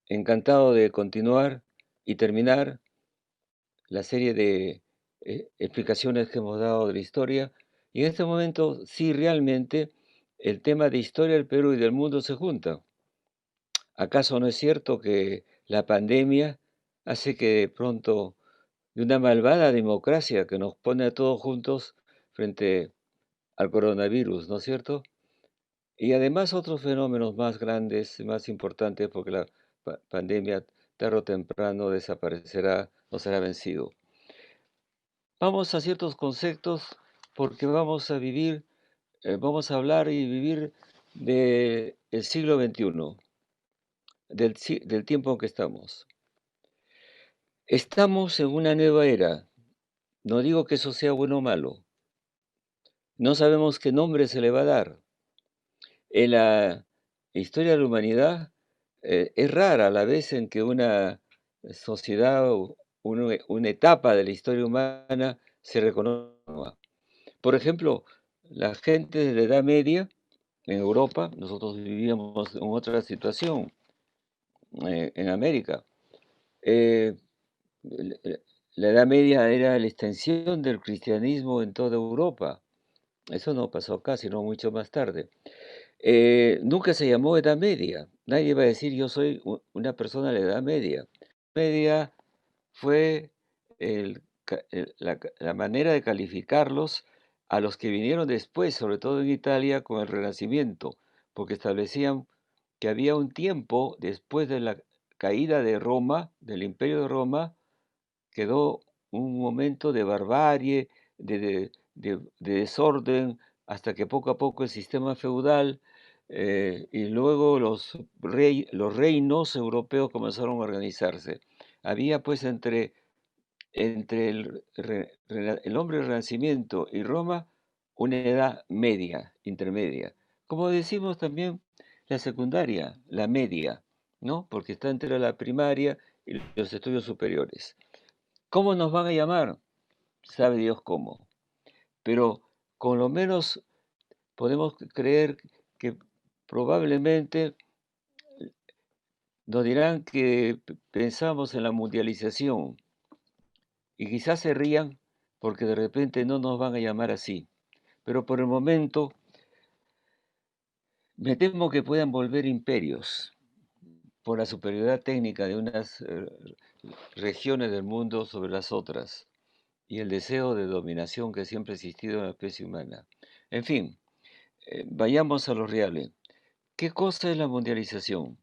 Encantado de continuar y terminar la serie de explicaciones que hemos dado de la historia. Y en este momento, sí, realmente el tema de historia del Perú y del mundo se junta. ¿Acaso no es cierto que la pandemia hace que de pronto, de una malvada democracia que nos pone a todos juntos frente al coronavirus, ¿no es cierto? Y además otros fenómenos más grandes, más importantes, porque la pandemia tarde o temprano desaparecerá o será vencido. Vamos a ciertos conceptos porque vamos a hablar y vivir del siglo XXI, del tiempo en que estamos. Estamos en una nueva era. No digo que eso sea bueno o malo. No sabemos qué nombre se le va a dar. En la historia de la humanidad, es rara la vez en que una sociedad o una etapa de la historia humana se reconozca. Por ejemplo, la gente de la Edad Media en Europa, nosotros vivíamos en otra situación, en América. Eh, l- l- la Edad Media era la extensión del cristianismo en toda Europa. Eso no pasó acá, sino mucho más tarde. Nunca se llamó Edad Media. Nadie va a decir yo soy una persona de la Edad Media. Media fue la manera de calificarlos a los que vinieron después, sobre todo en Italia, con el Renacimiento, porque establecían que había un tiempo después de la caída de Roma, del Imperio de Roma, quedó un momento de barbarie, de desorden, hasta que poco a poco el sistema feudal y luego los reinos europeos comenzaron a organizarse. Había pues entre el hombre del Renacimiento y Roma una edad media, intermedia. Como decimos también la secundaria, la media, ¿no? Porque está entre la primaria y los estudios superiores. ¿Cómo nos van a llamar? Sabe Dios cómo. Pero con lo menos podemos creer que probablemente nos dirán que pensamos en la mundialización y quizás se rían porque de repente no nos van a llamar así. Pero por el momento me temo que puedan volver imperios por la superioridad técnica de unas regiones del mundo sobre las otras y el deseo de dominación que siempre ha existido en la especie humana. En fin, vayamos a lo real. ¿Qué cosa es la mundialización?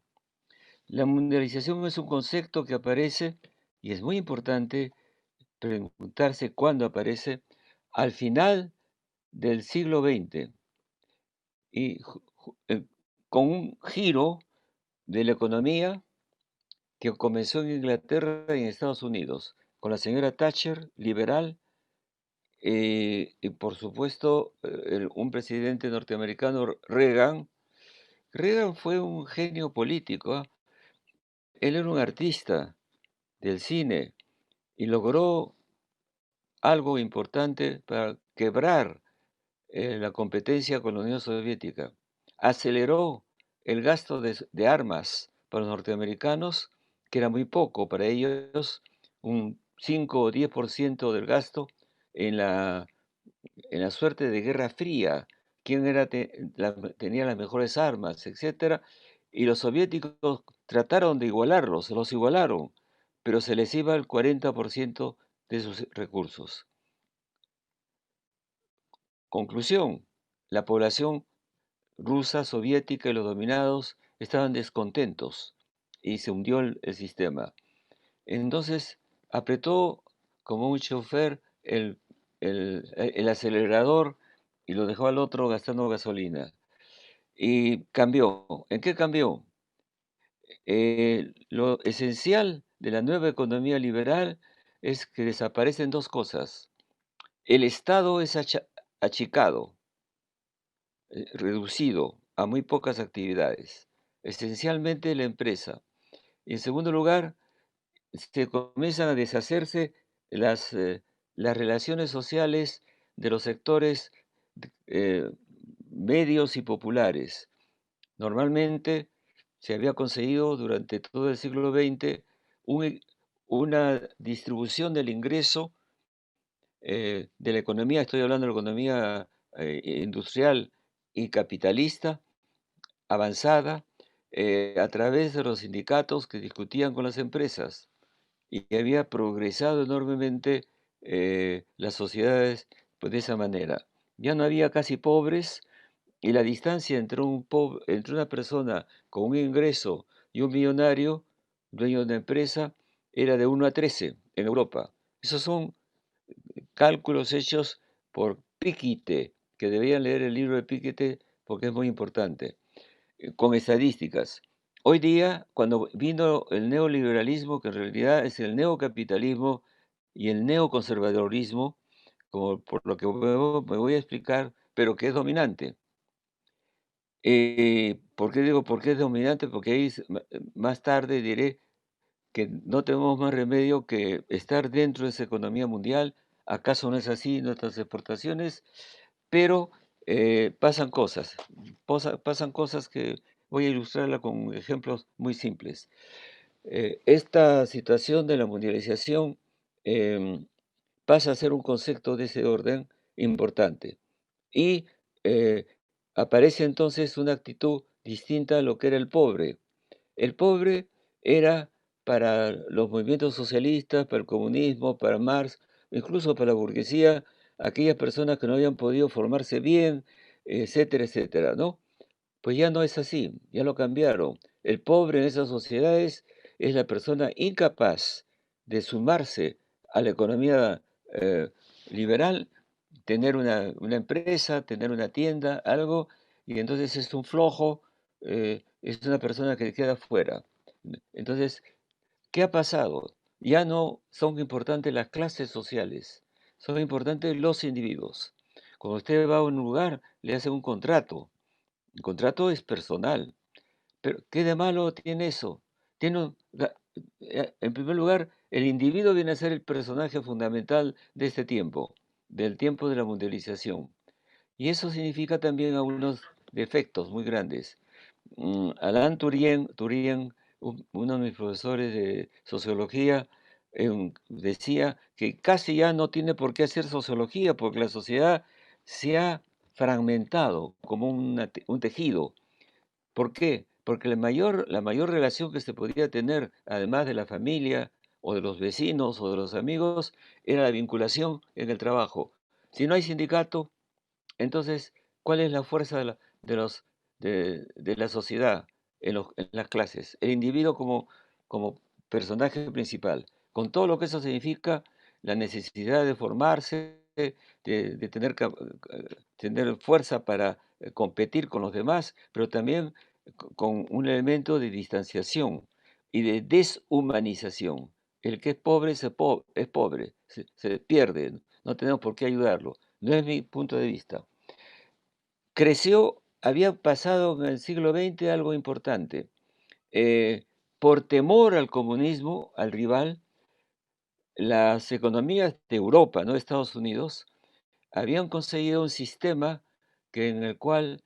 La mundialización es un concepto que aparece, y es muy importante preguntarse cuándo aparece, al final del siglo XX, y con un giro de la economía que comenzó en Inglaterra y en Estados Unidos, con la señora Thatcher, liberal, y por supuesto un presidente norteamericano, Reagan. Reagan fue un genio político, ¿ah? Él era un artista del cine y logró algo importante para quebrar la competencia con la Unión Soviética. Aceleró el gasto de armas para los norteamericanos, que era muy poco para ellos, un 5 o 10% del gasto en la suerte de guerra fría, quién tenía las mejores armas, etcétera, y los soviéticos trataron de igualarlos, los igualaron, pero se les iba el 40% de sus recursos. Conclusión, la población rusa, soviética y los dominados estaban descontentos y se hundió el sistema. Entonces apretó como un chofer el acelerador y lo dejó al otro gastando gasolina. Y cambió. ¿En qué cambió? Lo esencial de la nueva economía liberal es que desaparecen dos cosas. El Estado es achicado, reducido a muy pocas actividades, esencialmente la empresa. Y en segundo lugar, se comienzan a deshacerse las relaciones sociales de los sectores eh, medios y populares. Normalmente se había conseguido durante todo el siglo XX un una distribución del ingreso de la economía, estoy hablando de la economía industrial y capitalista avanzada, a través de los sindicatos que discutían con las empresas y que había progresado enormemente las sociedades pues, de esa manera. Ya no había casi pobres y la distancia entre una persona con un ingreso y un millonario, dueño de una empresa, era de 1 a 13 en Europa. Esos son cálculos hechos por Piketty, que deberían leer el libro de Piketty porque es muy importante, con estadísticas. Hoy día, cuando vino el neoliberalismo, que en realidad es el neocapitalismo y el neoconservadorismo, como por lo que me voy a explicar, pero que es dominante. ¿Por qué digo por qué es dominante? Porque ahí más tarde diré que no tenemos más remedio que estar dentro de esa economía mundial. ¿Acaso no es así nuestras exportaciones? Pero pasan cosas, pasan cosas que voy a ilustrarla con ejemplos muy simples. Esta situación de la mundialización em, pasa a ser un concepto de ese orden importante y eh, aparece entonces una actitud distinta a lo que era el pobre. El pobre era para los movimientos socialistas, para el comunismo, para Marx, incluso para la burguesía, aquellas personas que no habían podido formarse bien, etcétera, etcétera, ¿no? Pues ya no es así, ya lo cambiaron. El pobre en esas sociedades es la persona incapaz de sumarse a la economía eh, liberal, tener una empresa, tener una tienda, algo, y entonces es un flojo, es una persona que queda fuera. Entonces, ¿qué ha pasado? Ya no son importantes las clases sociales, son importantes los individuos. Cuando usted va a un lugar, le hacen un contrato. El contrato es personal, pero ¿qué de malo tiene eso? Tiene en primer lugar, el individuo viene a ser el personaje fundamental de este tiempo, del tiempo de la mundialización. Y eso significa también algunos defectos muy grandes. Alain Tourien, uno de mis profesores de sociología, decía que casi ya no tiene por qué hacer sociología porque la sociedad se ha fragmentado como un tejido. ¿Por qué? Porque la mayor relación que se podía tener, además de la familia o de los vecinos o de los amigos, era la vinculación en el trabajo. Si no hay sindicato, entonces, ¿cuál es la fuerza de la sociedad en las clases? El individuo como personaje principal, con todo lo que eso significa, la necesidad de formarse, de tener fuerza para competir con los demás, pero también con un elemento de distanciación y de deshumanización. El que es pobre es pobre, se pierde, no tenemos por qué ayudarlo. No es mi punto de vista. Había pasado en el siglo XX algo importante. Por temor al comunismo, al rival, las economías de Europa, no de Estados Unidos, habían conseguido un sistema en el cual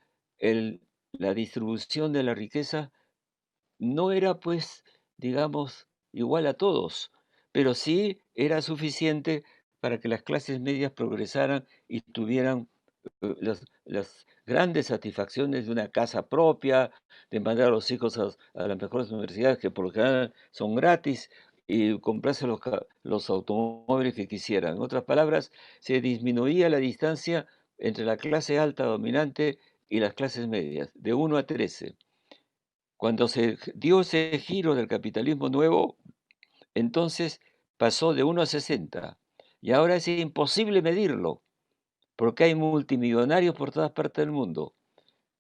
la distribución de la riqueza no era, pues, digamos, igual a todos, pero sí era suficiente para que las clases medias progresaran y tuvieran las grandes satisfacciones de una casa propia, de mandar a los hijos a las mejores universidades, que por lo general son gratis, y comprarse los automóviles que quisieran. En otras palabras, se disminuía la distancia entre la clase alta dominante y las clases medias, de 1 a 13. Cuando se dio ese giro del capitalismo nuevo, entonces pasó de 1 a 60, y ahora es imposible medirlo porque hay multimillonarios por todas partes del mundo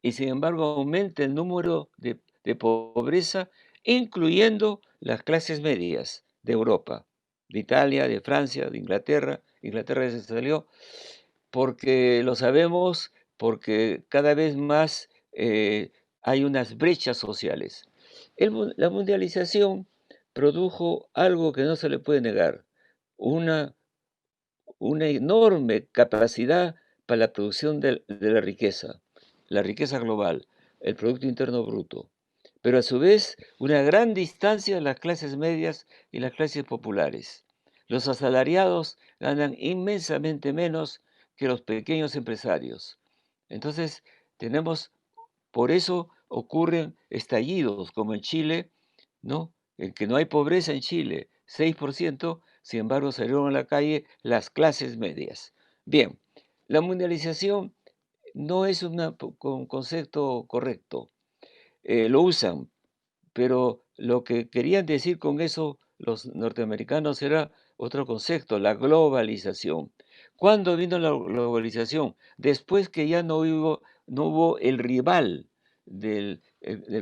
y sin embargo aumenta el número de pobreza, incluyendo las clases medias de Europa, de Italia, de Francia, de Inglaterra. Inglaterra ya se salió porque lo sabemos, porque cada vez más hay unas brechas sociales. La mundialización produjo algo que no se le puede negar, una una enorme capacidad para la producción de la riqueza global, el Producto Interno Bruto. pero a su vez una gran distancia de las clases medias y las clases populares. Los asalariados ganan inmensamente menos que los pequeños empresarios. Entonces, tenemos, por eso ocurren estallidos, como en Chile, ¿no? En que no hay pobreza en Chile, 6%, sin embargo salieron a la calle las clases medias. Bien, la mundialización no es un concepto correcto. Lo usan, pero lo que querían decir con eso los norteamericanos era otro concepto, la globalización. ¿Cuándo vino la globalización? Después que ya no hubo el rival del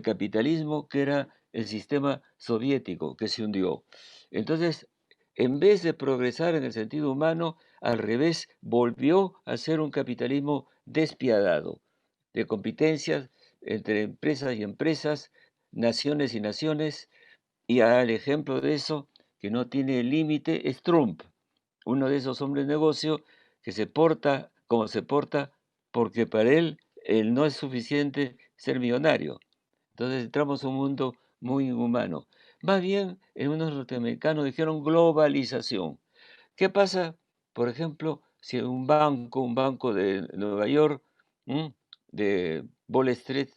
capitalismo, que era el sistema soviético, que se hundió. Entonces, en vez de progresar en el sentido humano, al revés, volvió a ser un capitalismo despiadado, de competencias entre empresas y empresas, naciones y naciones, y el ejemplo de eso, que no tiene límite, es Trump, uno de esos hombres de negocio que se porta como se porta porque para él no es suficiente ser millonario. Entonces entramos a un mundo muy inhumano. Más bien, en unos norteamericanos dijeron globalización. ¿Qué pasa, por ejemplo, si un banco de Nueva York, ¿m? De Wall Street,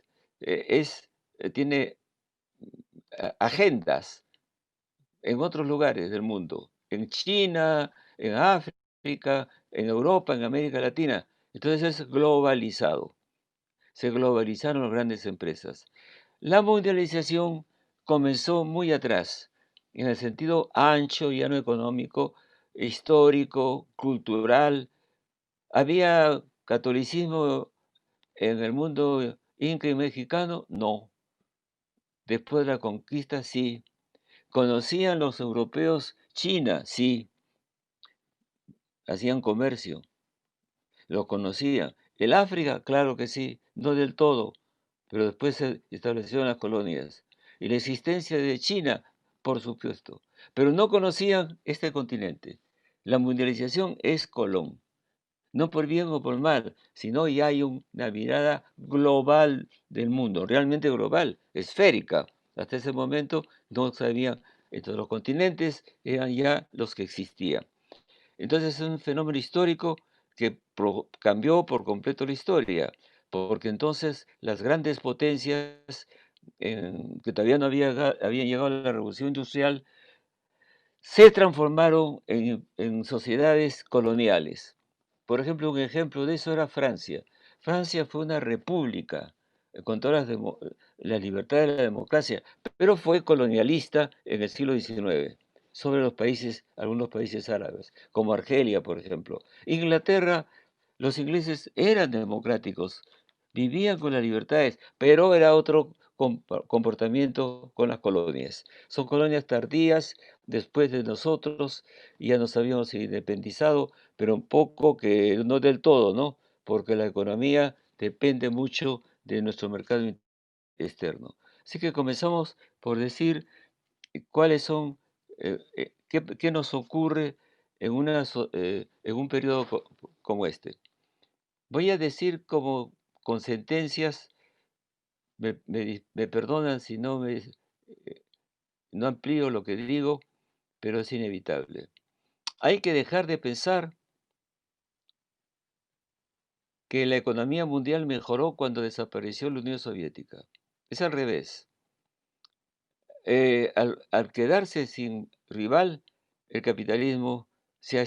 tiene agendas en otros lugares del mundo, en China, en África, en Europa, en América Latina? Entonces es globalizado. Se globalizaron las grandes empresas. La mundialización comenzó muy atrás, en el sentido ancho, ya no económico, histórico, cultural. ¿Había catolicismo en el mundo inca y mexicano? No. Después de la conquista, sí. ¿Conocían los europeos China? Sí. Hacían comercio, lo conocían. ¿El África? Claro que sí, no del todo, pero después se establecieron las colonias. Y la existencia de China, por supuesto, pero no conocían este continente. La mundialización es Colón, no por bien o por mal, sino ya hay una mirada global del mundo, realmente global, esférica. Hasta ese momento no sabían, entonces los continentes eran ya los que existían. Entonces es un fenómeno histórico que cambió por completo la historia, porque entonces las grandes potencias que todavía no habían llegado a la revolución industrial se transformaron en sociedades coloniales. Por ejemplo, un ejemplo de eso era Francia. Francia fue una república con todas las libertades de la democracia, pero fue colonialista en el siglo XIX sobre algunos países árabes, como Argelia, por ejemplo. Inglaterra, los ingleses eran democráticos, vivían con las libertades, pero era otro comportamiento con las colonias. Son colonias tardías, después de nosotros, ya nos habíamos independizado, pero un poco que no del todo, ¿no? Porque la economía depende mucho de nuestro mercado externo. Así que comenzamos por decir cuáles son, qué nos ocurre en un periodo como este. Voy a decir como con sentencias, me perdonan si no amplío lo que digo, pero es inevitable. Hay que dejar de pensar que la economía mundial mejoró cuando desapareció la Unión Soviética. Es al revés. Al quedarse sin rival, el capitalismo se ha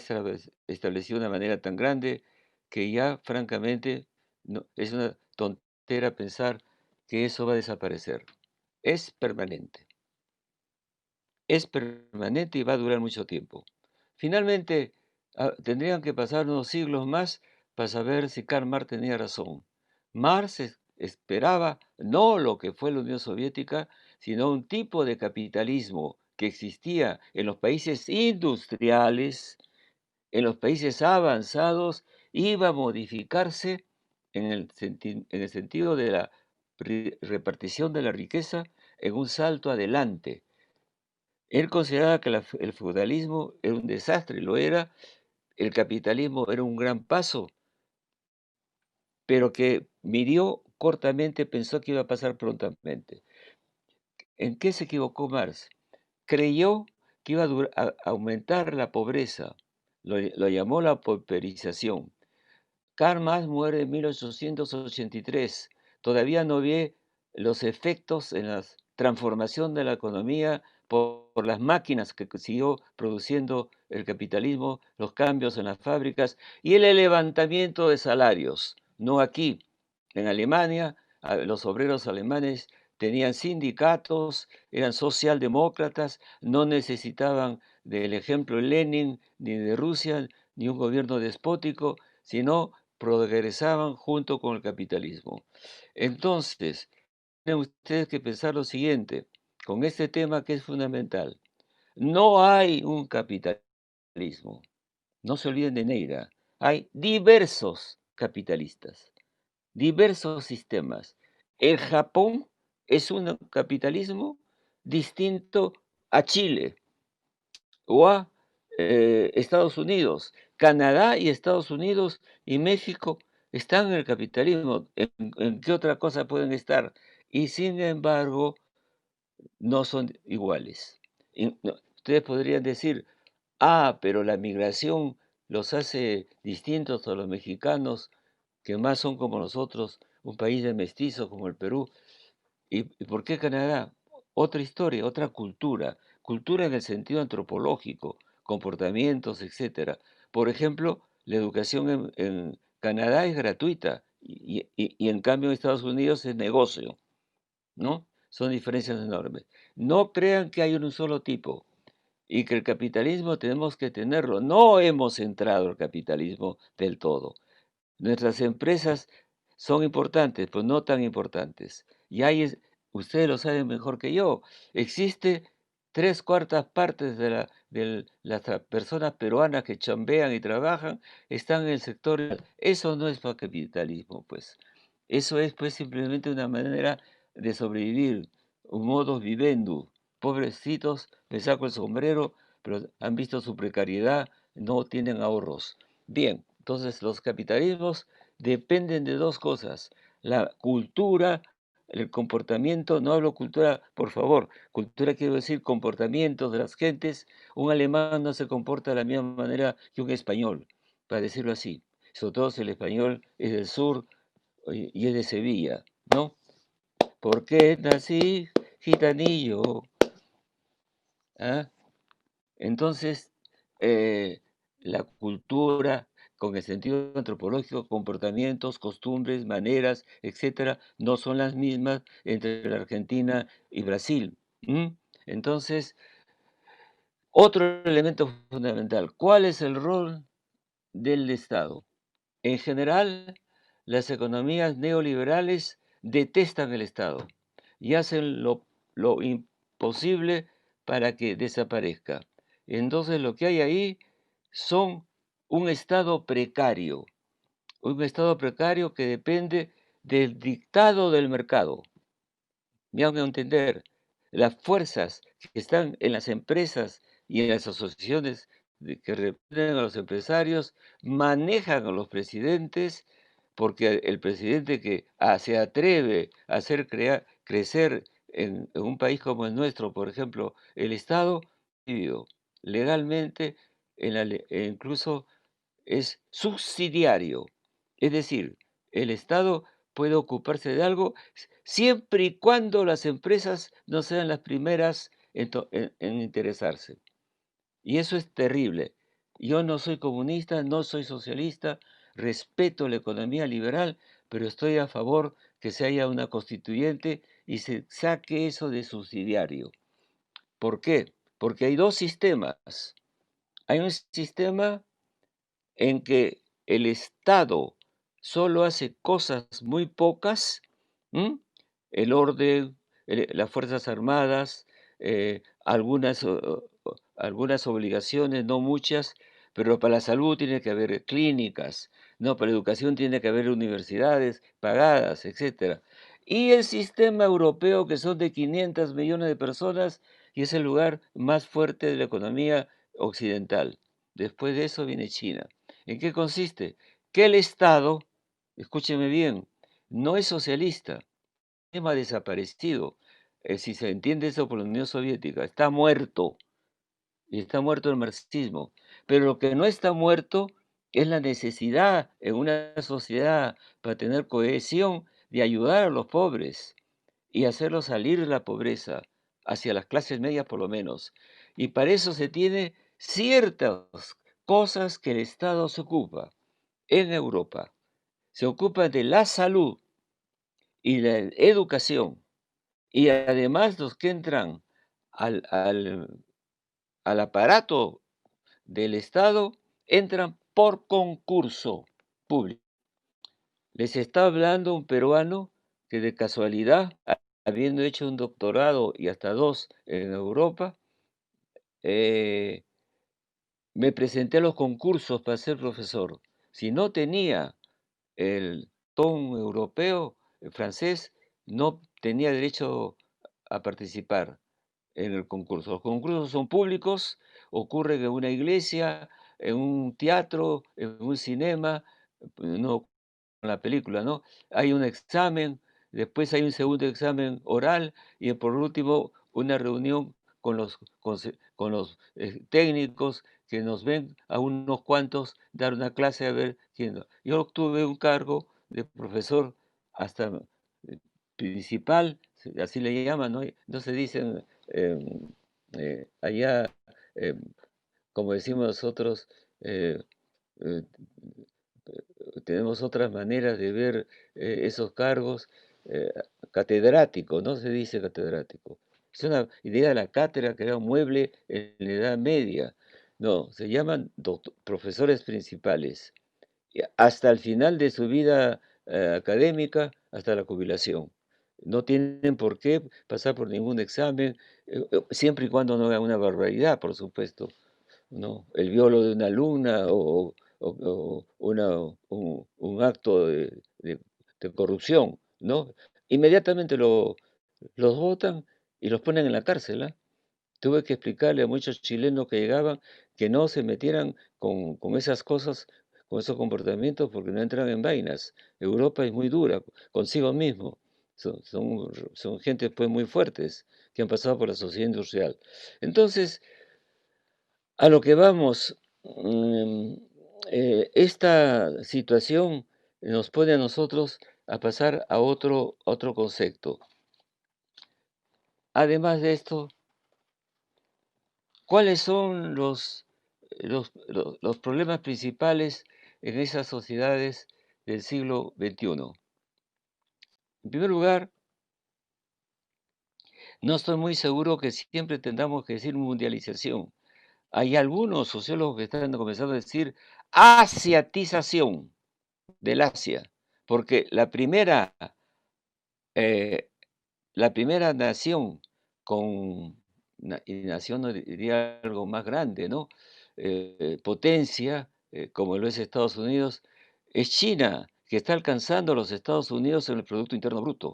establecido de una manera tan grande que ya francamente es una tontera pensar que eso va a desaparecer. Es permanente. Es permanente y va a durar mucho tiempo. Finalmente, tendrían que pasar unos siglos más para saber si Karl Marx tenía razón. Marx esperaba no lo que fue la Unión Soviética, sino un tipo de capitalismo que existía en los países industriales, en los países avanzados, iba a modificarse en el sentido de la repartición de la riqueza en un salto adelante. Él consideraba que el feudalismo era un desastre, lo era, el capitalismo era un gran paso, pero que midió cortamente, pensó que iba a pasar prontamente. ¿En qué se equivocó Marx? Creyó que iba a aumentar la pobreza, lo llamó la pauperización. Karl Marx muere en 1883. Todavía no ve los efectos en la transformación de la economía por las máquinas que siguió produciendo el capitalismo, los cambios en las fábricas y el levantamiento de salarios. No aquí. En Alemania, los obreros alemanes tenían sindicatos, eran socialdemócratas, no necesitaban del ejemplo de Lenin, ni de Rusia, ni un gobierno despótico, sino progresaban junto con el capitalismo. Entonces, tienen ustedes que pensar lo siguiente, con este tema que es fundamental. No hay un capitalismo, no se olviden de Neira, hay diversos capitalistas, diversos sistemas. El Japón es un capitalismo distinto a Chile o a Estados Unidos. Canadá y Estados Unidos y México están en el capitalismo. ¿En qué otra cosa pueden estar? Y sin embargo, no son iguales. Ustedes podrían decir, pero la migración los hace distintos a los mexicanos, que más son como nosotros, un país de mestizos como el Perú. ¿Y por qué Canadá? Otra historia, otra cultura, cultura en el sentido antropológico, comportamientos, etcétera. Por ejemplo, la educación en Canadá es gratuita y en cambio en Estados Unidos es negocio, ¿no? Son diferencias enormes. No crean que hay un solo tipo y que el capitalismo tenemos que tenerlo. No hemos entrado al capitalismo del todo. Nuestras empresas son importantes, pero no tan importantes. Y ustedes lo saben mejor que yo, existe tres cuartas partes de las personas peruanas que chambean y trabajan, están en el sector. Eso no es para capitalismo, pues. Eso es pues simplemente una manera de sobrevivir, un modus vivendi. Pobrecitos, me saco el sombrero, pero han visto su precariedad, no tienen ahorros. Bien, entonces los capitalismos dependen de dos cosas, la cultura, el comportamiento, no hablo cultura, por favor, cultura quiero decir comportamiento de las gentes, un alemán no se comporta de la misma manera que un español, para decirlo así, sobre todo si el español es del sur y es de Sevilla, ¿no? ¿Por qué nací gitanillo? ¿Ah? Entonces, la cultura, con el sentido antropológico, comportamientos, costumbres, maneras, etcétera, no son las mismas entre la Argentina y Brasil. ¿M? Entonces, otro elemento fundamental, ¿cuál es el rol del Estado? En general, las economías neoliberales detestan el Estado y hacen lo imposible para que desaparezca. Entonces lo que hay ahí son un estado precario que depende del dictado del mercado. Me hago entender, las fuerzas que están en las empresas y en las asociaciones que representan a los empresarios manejan a los presidentes porque el presidente que se atreve a hacer crecer en un país como el nuestro, por ejemplo, el Estado, vivido legalmente, e incluso es subsidiario. Es decir, el Estado puede ocuparse de algo siempre y cuando las empresas no sean las primeras en interesarse. Y eso es terrible. Yo no soy comunista, no soy socialista, respeto la economía liberal, pero estoy a favor que se haya una constituyente y se saque eso de subsidiario. ¿Por qué? Porque hay dos sistemas. Hay un sistema en que el Estado solo hace cosas muy pocas, ¿m? El orden, las Fuerzas Armadas, algunas obligaciones, no muchas, pero para la salud tiene que haber clínicas, no, para la educación tiene que haber universidades pagadas, etcétera. Y el sistema europeo, que son de 500 millones de personas, y es el lugar más fuerte de la economía occidental. Después de eso viene China. ¿En qué consiste? Que el Estado, escúcheme bien, no es socialista, el sistema desaparecido. si se entiende eso por la Unión Soviética, está muerto, y está muerto el marxismo. Pero lo que no está muerto es la necesidad en una sociedad para tener cohesión de ayudar a los pobres y hacerlos salir de la pobreza, hacia las clases medias por lo menos. Y para eso se tiene ciertas cosas que el Estado se ocupa en Europa. Se ocupa de la salud y la educación. Y además los que entran al aparato del Estado entran por concurso público. Les está hablando un peruano que de casualidad, habiendo hecho un doctorado y hasta 2 en Europa, eh, me presenté a los concursos para ser profesor. Si no tenía el ton europeo, el francés, no tenía derecho a participar en el concurso. Los concursos son públicos, ocurren en una iglesia, en un teatro, en un cinema, no con la película, ¿no? Hay un examen, después hay un segundo examen oral y por último una reunión con los técnicos que nos ven a unos cuantos dar una clase a ver quién. Yo obtuve un cargo de profesor hasta principal, así le llaman, ¿no? No se dicen allá, em, como decimos nosotros, eh, eh, tenemos otras maneras de ver esos cargos. eh, Catedrático, no se dice catedrático. Es una idea de la cátedra que era un mueble en la Edad Media. No, se llaman profesores principales. Y hasta el final de su vida académica, hasta la jubilación. No tienen por qué pasar por ningún examen, siempre y cuando no haga una barbaridad, por supuesto. ¿No? El violo de una alumna o un acto de corrupción, ¿no? Inmediatamente los botan y los ponen en la cárcel, ¿ah? Tuve que explicarle a muchos chilenos que llegaban que no se metieran con esas cosas, con esos comportamientos, porque no entran en vainas. Europa es muy dura consigo mismo. Son gente pues muy fuertes que han pasado por la sociedad industrial. Entonces, a lo que vamos, esta situación nos pone a nosotros a pasar a otro concepto. Además de esto, ¿cuáles son los problemas principales en esas sociedades del siglo XXI? En primer lugar, no estoy muy seguro que siempre tengamos que decir mundialización. Hay algunos sociólogos que están comenzando a decir asiatización del Asia, porque eh, la primera nación y nación no diría algo más grande, ¿no? Potencia, como lo es Estados Unidos, es China, que está alcanzando a los Estados Unidos en el Producto Interno Bruto.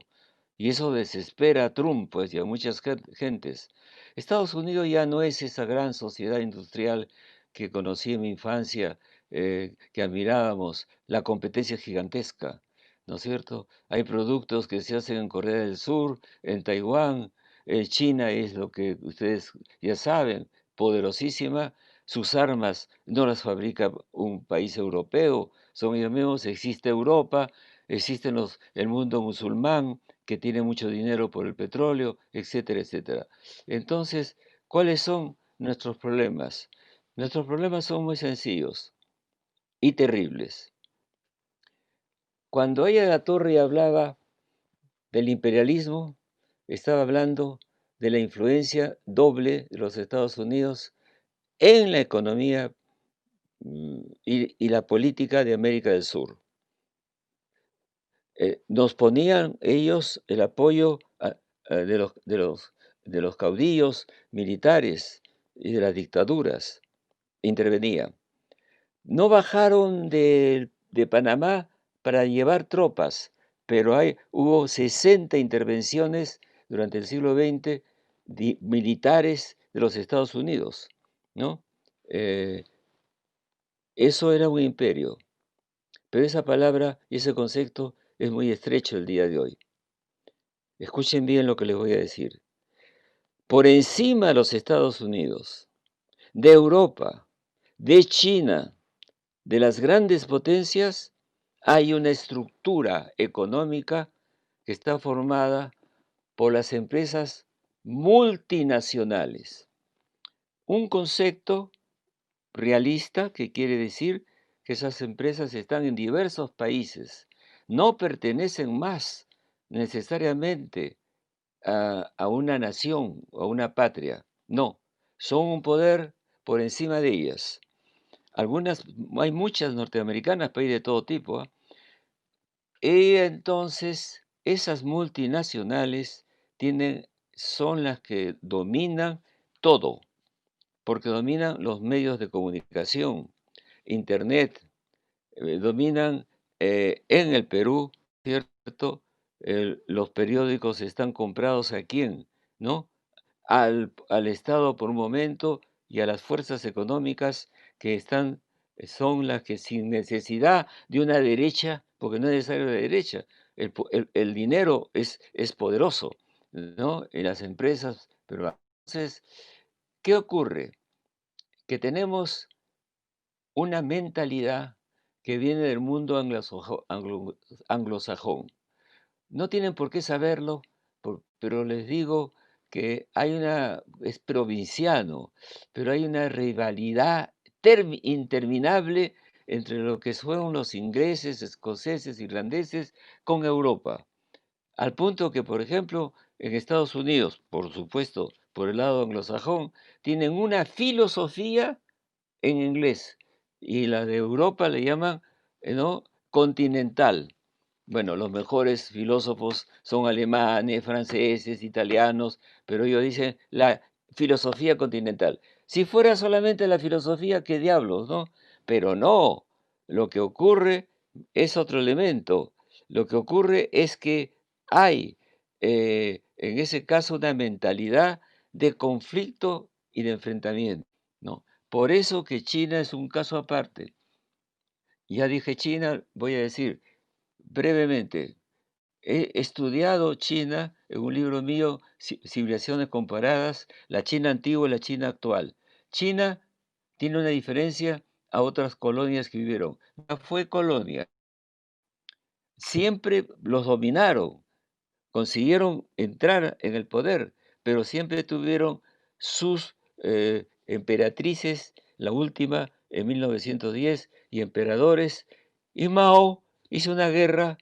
Y eso desespera a Trump, pues, y a muchas gentes. Estados Unidos ya no es esa gran sociedad industrial que conocí en mi infancia, que admirábamos, la competencia es gigantesca, ¿no es cierto? Hay productos que se hacen en Corea del Sur, en Taiwán, China es lo que ustedes ya saben, poderosísima. Sus armas no las fabrica un país europeo, son ellos mismos. Existe Europa, existen el mundo musulmán, que tiene mucho dinero por el petróleo, etcétera, etcétera. Entonces, ¿cuáles son nuestros problemas? Nuestros problemas son muy sencillos y terribles. Cuando ella de la Torre hablaba del imperialismo, estaba hablando de la influencia doble de los Estados Unidos en la economía y la política de América del Sur. Nos ponían ellos el apoyo de los caudillos militares y de las dictaduras, intervenían. No bajaron de Panamá para llevar tropas, pero hubo 60 intervenciones durante el siglo XX militares de los Estados Unidos, ¿no? Eh, Eso era un imperio, pero esa palabra y ese concepto es muy estrecho el día de hoy. Escuchen bien lo que les voy a decir. Por encima de los Estados Unidos, de Europa, de China, de las grandes potencias, hay una estructura económica que está formada por las empresas multinacionales. Un concepto realista que quiere decir que esas empresas están en diversos países, no pertenecen más necesariamente a una nación o a una patria, no, son un poder por encima de ellas. Algunas, hay muchas norteamericanas, pero hay de todo tipo, ¿ah? Y entonces esas multinacionales son las que dominan todo, porque dominan los medios de comunicación, Internet, dominan en el Perú, ¿cierto? Los periódicos están comprados a quién, ¿no? Al Estado por un momento y a las fuerzas económicas que son las que sin necesidad de una derecha, porque no es necesario de derecha, el dinero es poderoso, ¿no? En las empresas, pero entonces, ¿qué ocurre? Que tenemos una mentalidad que viene del mundo anglosajón. No tienen por qué saberlo, pero les digo que es provinciano, pero hay una rivalidad interminable entre lo que son los ingleses, escoceses, irlandeses con Europa. Al punto que, por ejemplo, en Estados Unidos, por supuesto, por el lado anglosajón, tienen una filosofía en inglés y la de Europa le llaman, ¿no? Continental. Bueno, los mejores filósofos son alemanes, franceses, italianos, pero ellos dicen la filosofía continental. Si fuera solamente la filosofía, qué diablos, ¿no? Pero no, lo que ocurre es otro elemento. Lo que ocurre es que hay, en ese caso, una mentalidad de conflicto y de enfrentamiento, ¿no? Por eso que China es un caso aparte. Ya dije China, voy a decir brevemente, he estudiado China en un libro mío, Civilizaciones Comparadas, la China antigua y la China actual. China tiene una diferencia a otras colonias que vivieron. No fue colonia, siempre los dominaron, consiguieron entrar en el poder, pero siempre tuvieron sus emperatrices, la última en 1910, y emperadores, y Mao hizo una guerra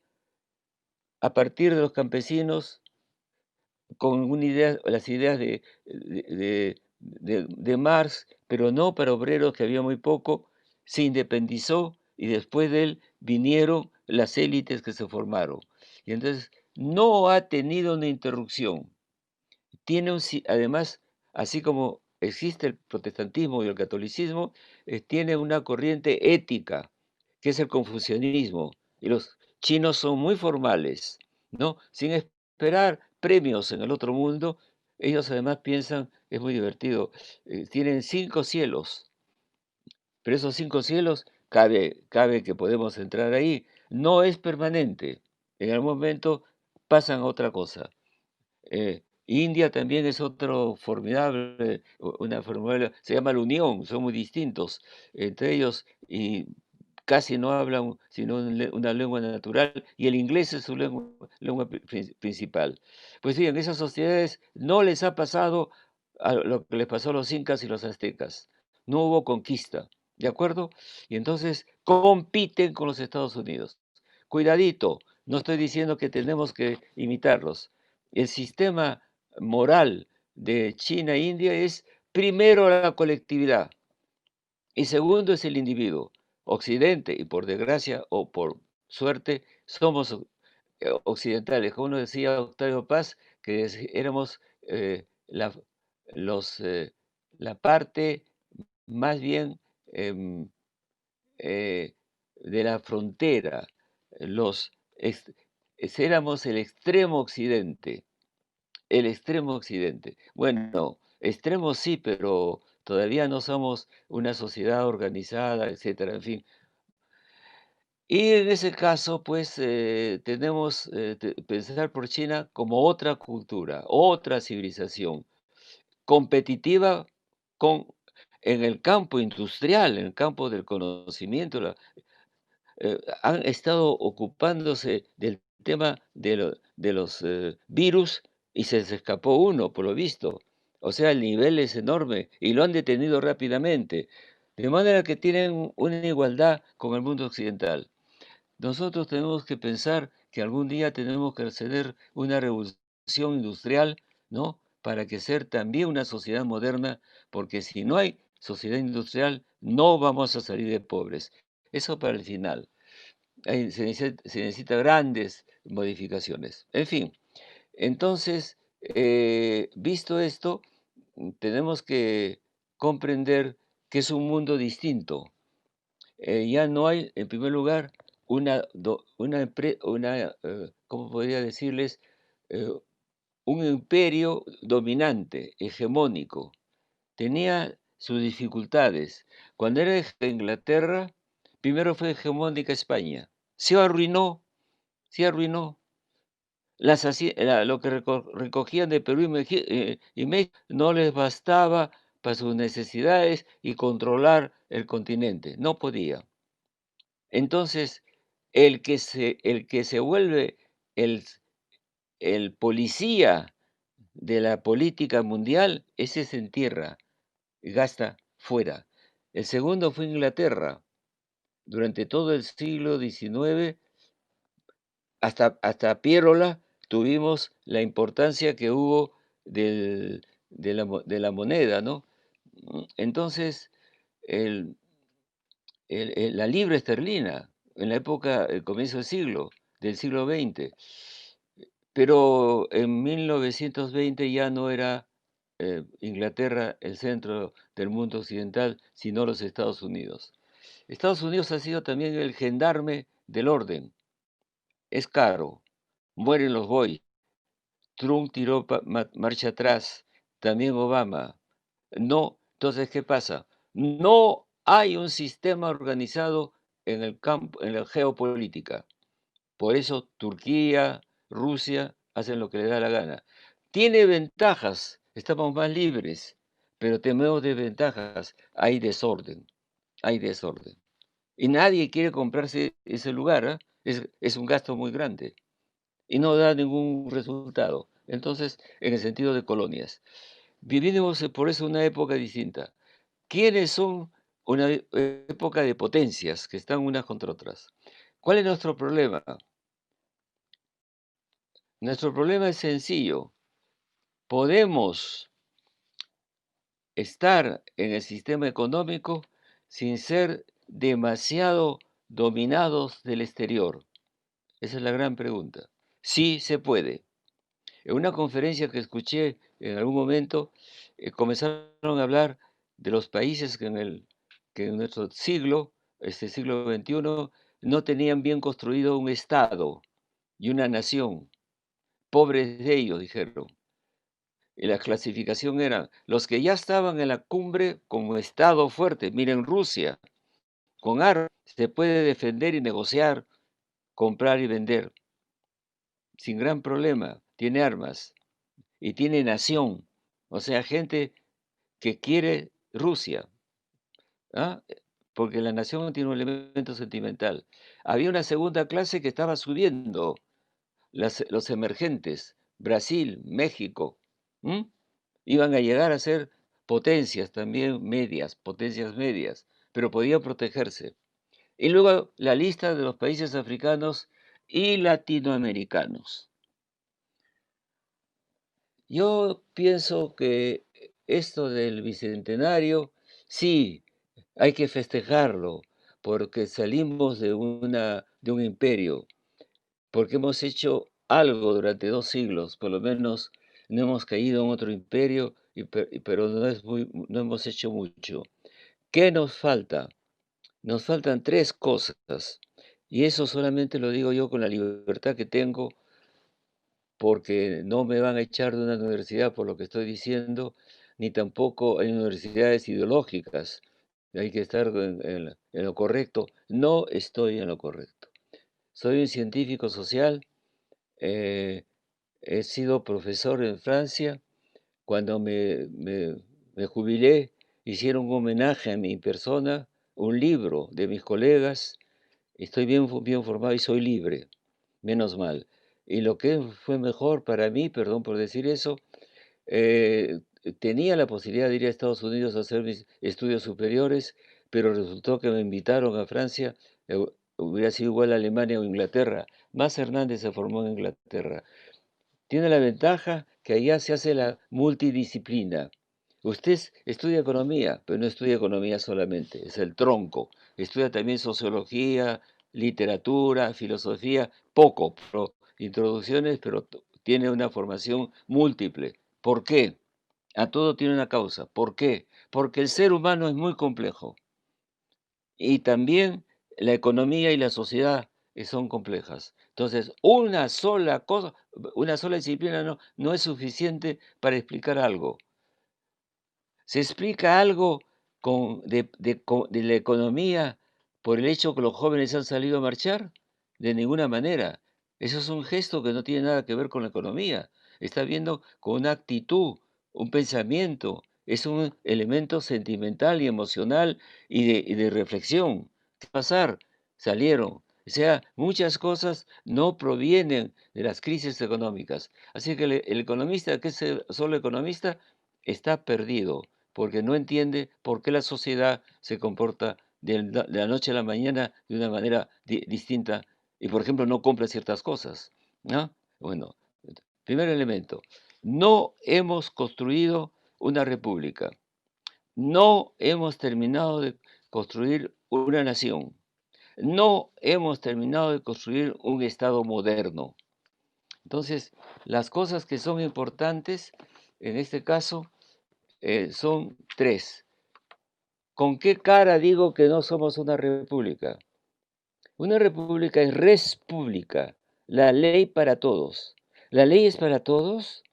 a partir de los campesinos con las ideas de Marx, pero no para obreros, que había muy poco, se independizó y después de él vinieron las élites que se formaron. Y entonces no ha tenido una interrupción. Además, así como existe el protestantismo y el catolicismo, tiene una corriente ética, que es el confucianismo. Y los chinos son muy formales, ¿no? Sin esperar premios en el otro mundo, ellos además piensan, es muy divertido, tienen 5 cielos, pero esos 5 cielos, cabe que podemos entrar ahí, no es permanente. En algún momento pasan a otra cosa. India también es otro formidable, una formidable, se llama la Unión, son muy distintos entre ellos y casi no hablan sino una lengua natural, y el inglés es su lengua principal. Pues sí, en esas sociedades no les ha pasado a lo que les pasó a los incas y los aztecas. No hubo conquista, ¿de acuerdo? Y entonces compiten con los Estados Unidos. Cuidadito, no estoy diciendo que tenemos que imitarlos. El sistema moral de China e India es primero la colectividad y segundo es el individuo. Occidente, y por desgracia o por suerte, somos occidentales. Como uno decía Octavio Paz, que éramos la, los, la parte más bien em, de la frontera, los, éramos el extremo occidente. El extremo occidente. Bueno, extremo sí, pero todavía no somos una sociedad organizada, etcétera. En fin, Y en ese caso, pues, tenemos, pensar por China como otra cultura, otra civilización, competitiva con en el campo industrial, en el campo del conocimiento, han estado ocupándose del tema de los, virus y se les escapó uno, por lo visto. O sea, el nivel es enorme y lo han detenido rápidamente, de manera que tienen una igualdad con el mundo occidental. Nosotros tenemos que pensar que algún día tenemos que hacer una revolución industrial, ¿no? Para que ser también una sociedad moderna, porque si no hay sociedad industrial, no vamos a salir de pobres. Eso para el final. Se necesita grandes modificaciones. En fin, entonces, visto esto, tenemos que comprender que es un mundo distinto. Ya no hay, en primer lugar, ¿cómo podría decirles? Eh, un imperio dominante, hegemónico. Tenía sus dificultades. Cuando era Inglaterra, primero fue hegemónica España. Se arruinó, se arruinó. Lo que recogían de Perú y México no les bastaba para sus necesidades y controlar el continente. No podía. Entonces, el que se vuelve el, el policía de la política mundial, ese se entierra y gasta fuera. El segundo fue Inglaterra. Durante todo el siglo XIX, hasta Piérola, tuvimos la importancia que hubo de la moneda, ¿no? Entonces, el, la libra esterlina, en la época, el comienzo del siglo XX, pero en 1920 ya no era Inglaterra el centro del mundo occidental, sino los Estados Unidos. Estados Unidos ha sido también el gendarme del orden. Es caro, mueren los boys, Trump tiró marcha atrás, también Obama. No, entonces, ¿qué pasa? No hay un sistema organizado en el campo, en la geopolítica. Por eso Turquía, Rusia hacen lo que les da la gana. Tiene ventajas, estamos más libres, pero tenemos desventajas. Hay desorden, hay desorden. Y nadie quiere comprarse ese lugar, ¿ah? Es un gasto muy grande y no da ningún resultado. Entonces, en el sentido de colonias. Vivimos por eso una época distinta. ¿Quiénes son una época de potencias que están unas contra otras? ¿Cuál es nuestro problema? Nuestro problema es sencillo. Podemos estar en el sistema económico sin ser demasiado dominados del exterior. Esa es la gran pregunta. Sí se puede. En una conferencia que escuché en algún momento, comenzaron a hablar de los países que en nuestro siglo, este siglo XXI, no tenían bien construido un Estado y una nación. Pobres de ellos, dijeron. Y la clasificación era los que ya estaban en la cumbre como Estado fuerte. Miren, Rusia, con armas se puede defender y negociar, comprar y vender sin gran problema. Tiene armas y tiene nación. O sea, gente que quiere Rusia, ¿ah? Porque la nación tiene un elemento sentimental. Había una segunda clase que estaba subiendo, los emergentes, Brasil, México, ¿m? Iban a llegar a ser potencias también medias, potencias medias, pero podían protegerse. Y luego la lista de los países africanos y latinoamericanos. Yo pienso que esto del bicentenario, sí, hay que festejarlo, porque salimos de un imperio, porque hemos hecho algo durante 2 siglos, por lo menos no hemos caído en otro imperio, pero no hemos hecho mucho. ¿Qué nos falta? Nos faltan tres cosas, y eso solamente lo digo yo con la libertad que tengo porque no me van a echar de una universidad por lo que estoy diciendo, ni tampoco hay universidades ideológicas. Hay que estar en lo correcto. No estoy en lo correcto. Soy un científico social, eh, he sido profesor en Francia. Cuando me jubilé, hicieron un homenaje a mi persona, un libro de mis colegas. Estoy bien formado y soy libre, menos mal. Y lo que fue mejor para mí, perdón por decir eso, eh, tenía la posibilidad de ir a Estados Unidos a hacer mis estudios superiores, pero resultó que me invitaron a Francia, hubiera sido igual a Alemania o Inglaterra. Más Hernández se formó en Inglaterra. Tiene la ventaja que allá se hace la multidisciplina. Usted estudia economía, pero no estudia economía solamente, es el tronco. Estudia también sociología, literatura, filosofía, poco, pero introducciones, pero tiene una formación múltiple. ¿Por qué? A todo tiene una causa. ¿Por qué? Porque el ser humano es muy complejo y también la economía y la sociedad son complejas. Entonces, una sola cosa, una sola disciplina no es suficiente para explicar algo. ¿Se explica algo de la economía por el hecho que los jóvenes han salido a marchar? De ninguna manera. Eso es un gesto que no tiene nada que ver con la economía. Está viendo con una actitud, un pensamiento. Es un elemento sentimental y emocional y de reflexión. ¿Qué va a pasar? Salieron. O sea, muchas cosas no provienen de las crisis económicas. Así que el economista, que es solo economista, está perdido porque no entiende por qué la sociedad se comporta de la noche a la mañana de una manera distinta y, por ejemplo, no compra ciertas cosas, ¿no? Bueno, primer elemento, no hemos construido una república, no hemos terminado de construir una nación, no hemos terminado de construir un Estado moderno. Entonces, las cosas que son importantes en este caso son tres. ¿Con qué cara digo que no somos una república? Una república es res pública, la ley para todos. ¿La ley es para todos?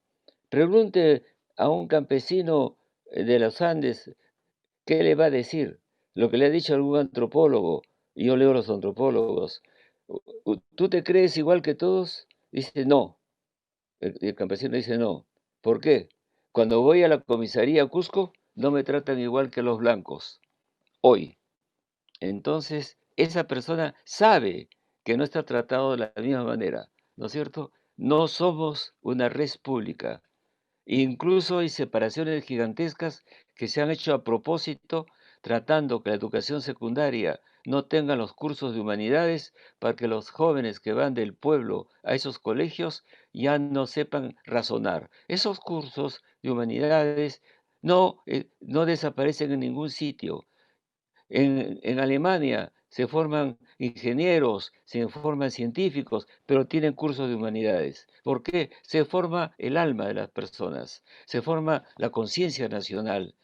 Pregunte a un campesino de los Andes, ¿qué le va a decir? Lo que le ha dicho algún antropólogo, y yo leo los antropólogos. ¿Tú te crees igual que todos? Dice, no. El campesino dice, no. ¿Por qué? Cuando voy a la comisaría a Cusco, no me tratan igual que los blancos. Hoy. Entonces, esa persona sabe que no está tratado de la misma manera, ¿no es cierto? No somos una red pública. Incluso hay separaciones gigantescas que se han hecho a propósito, tratando que la educación secundaria no tenga los cursos de humanidades para que los jóvenes que van del pueblo a esos colegios ya no sepan razonar. Esos cursos de humanidades no desaparecen en ningún sitio. En Alemania se forman ingenieros, se forman científicos, pero tienen cursos de humanidades. ¿Por qué? Se forma el alma de las personas, se forma la conciencia nacional,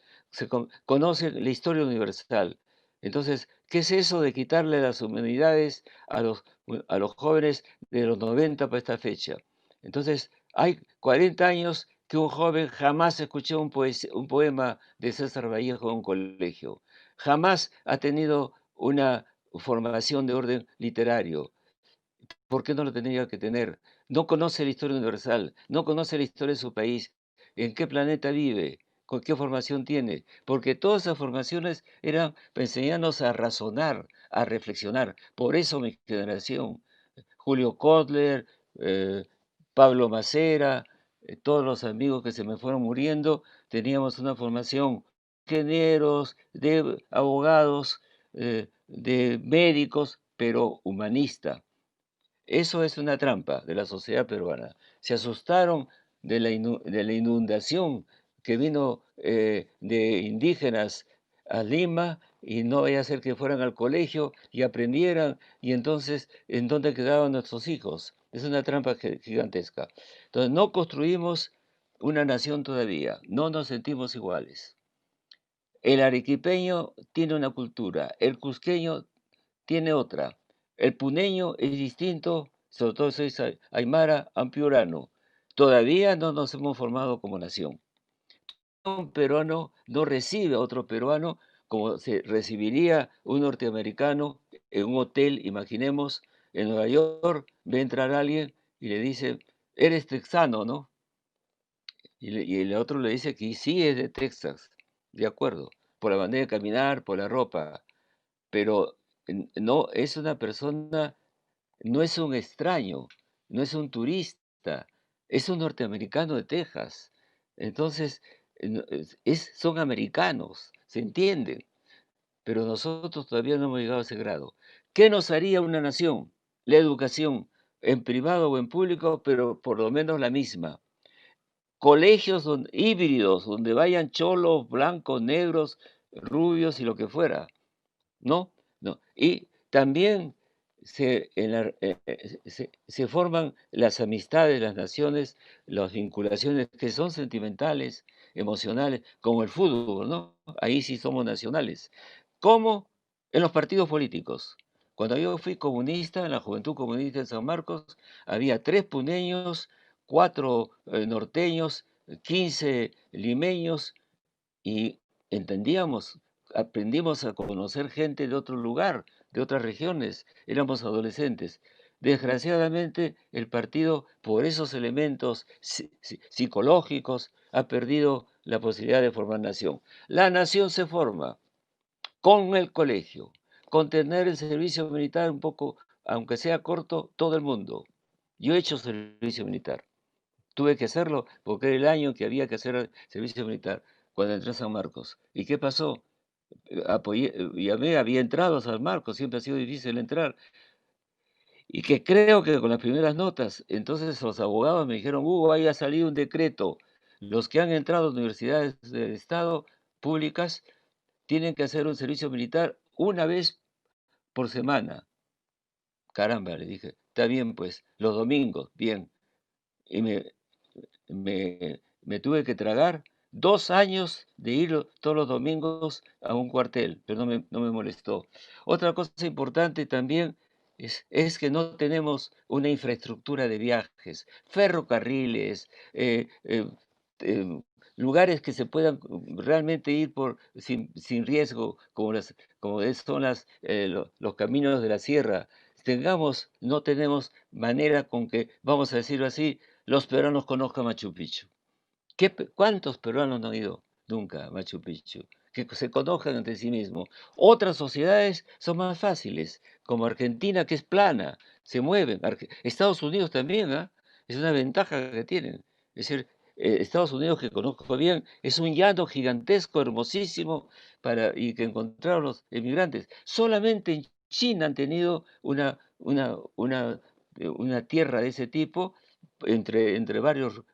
conoce la historia universal. Entonces, ¿qué es eso de quitarle las humanidades a los jóvenes de los 90 para esta fecha? Entonces, hay 40 años que un joven jamás escuchó un poema de César Vallejo en un colegio. Jamás ha tenido una formación de orden literario. ¿Por qué no lo tendría que tener? No conoce la historia universal, no conoce la historia de su país, en qué planeta vive, con qué formación tiene, porque todas esas formaciones eran para enseñarnos a razonar, a reflexionar. Por eso mi generación, Julio Kotler, eh, Pablo Macera, todos los amigos que se me fueron muriendo, teníamos una formación ingenieros, de abogados, de médicos, pero humanista. Eso es una trampa de la sociedad peruana. Se asustaron de la inundación que vino de indígenas a Lima y no vaya a ser que fueran al colegio y aprendieran y entonces, ¿en dónde quedaban nuestros hijos? Es una trampa gigantesca. Entonces, no construimos una nación todavía, no nos sentimos iguales. El arequipeño tiene una cultura, el cusqueño tiene otra. El puneño es distinto, sobre todo soy aymara, ampiurano. Todavía no nos hemos formado como nación. Un peruano no recibe a otro peruano como se recibiría un norteamericano en un hotel, imaginemos, en Nueva York ve entrar a alguien y le dice, eres texano, ¿no? Y el otro le dice que sí es de Texas, de acuerdo, por la manera de caminar, por la ropa, pero no es una persona, no es un extraño, no es un turista, es un norteamericano de Texas. Entonces, son americanos, se entienden, pero nosotros todavía no hemos llegado a ese grado. ¿Qué nos haría una nación? La educación, en privado o en público, pero por lo menos la misma. Colegios híbridos, donde vayan cholos, blancos, negros, rubios y lo que fuera. ¿No? No. Y también se forman las amistades, las naciones, las vinculaciones que son sentimentales, emocionales, como el fútbol, ¿no? Ahí sí somos nacionales. ¿Cómo? En los partidos políticos. Cuando yo fui comunista, en la Juventud Comunista de San Marcos, había 3 puneños, 4 norteños, 15 limeños, y entendíamos, aprendimos a conocer gente de otro lugar, de otras regiones, éramos adolescentes. Desgraciadamente, el partido, por esos elementos psicológicos, ha perdido la posibilidad de formar nación. La nación se forma con el colegio, con tener el servicio militar un poco, aunque sea corto, todo el mundo. Yo he hecho servicio militar. Tuve que hacerlo porque era el año que había que hacer el servicio militar cuando entré a San Marcos. ¿Y qué pasó? Llamé, había entrado a San Marcos, siempre ha sido difícil entrar. Y que creo que con las primeras notas, entonces los abogados me dijeron, Hugo, ahí ha salido un decreto. Los que han entrado a universidades del Estado públicas tienen que hacer un servicio militar una vez por semana. Caramba, le dije, está bien pues, los domingos, bien. Y me tuve que tragar 2 años de ir todos los domingos a un cuartel, pero no me molestó. Otra cosa importante también es que no tenemos una infraestructura de viajes, ferrocarriles, em, lugares que se puedan realmente ir sin riesgo, son los caminos de la sierra. No tenemos manera con que, vamos a decirlo así, los peruanos conozcan Machu Picchu. ¿Cuántos peruanos no han ido nunca a Machu Picchu? Que se conozcan entre sí mismos. Otras sociedades son más fáciles, como Argentina, que es plana, se mueven. Estados Unidos también, ¿ah? Es una ventaja que tienen. Es decir, Estados Unidos, que conozco bien, es un llano gigantesco, hermosísimo, y que encontraron los emigrantes. Solamente en China han tenido una tierra de ese tipo entre varios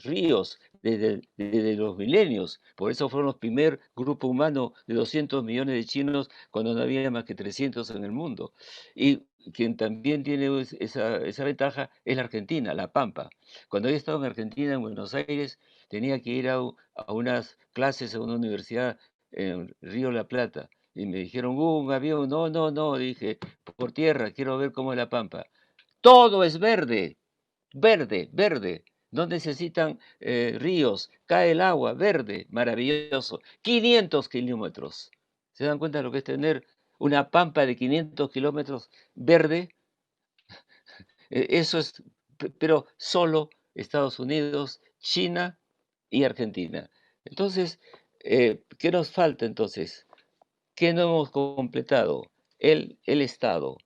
ríos desde los milenios. Por eso fueron los primer grupo humano de 200 millones de chinos cuando no había más que 300 en el mundo. Y quien también tiene esa ventaja es la Argentina, La Pampa. Cuando yo estaba en Argentina, en Buenos Aires, tenía que ir a unas clases a una universidad en Río La Plata. Y me dijeron, un avión, no, no, no, dije, por tierra, quiero ver cómo es La Pampa. Todo es verde, verde, verde. No necesitan ríos, cae el agua, verde, maravilloso. 500 kilómetros. ¿Se dan cuenta de lo que es tener una pampa de 500 kilómetros verde? Eso es, pero solo Estados Unidos, China y Argentina. Entonces, ¿qué nos falta entonces? ¿Qué no hemos completado? El Estado.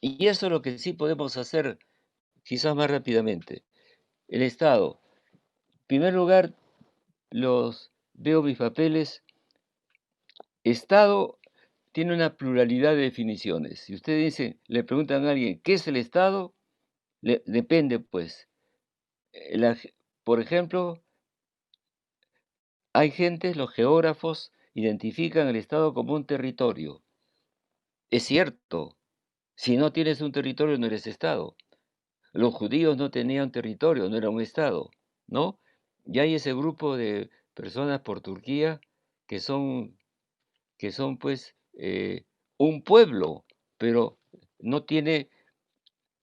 Y eso es lo que sí podemos hacer quizás más rápidamente. El Estado. En primer lugar, veo mis papeles. Estado tiene una pluralidad de definiciones. Si usted dice, le preguntan a alguien, ¿qué es el Estado? Depende, pues. Por ejemplo, hay gente, los geógrafos, identifican el Estado como un territorio. Es cierto, si no tienes un territorio no eres Estado. Los judíos no tenían territorio, no era un Estado, ¿no? Y hay ese grupo de personas por Turquía que son pues un pueblo, pero no tiene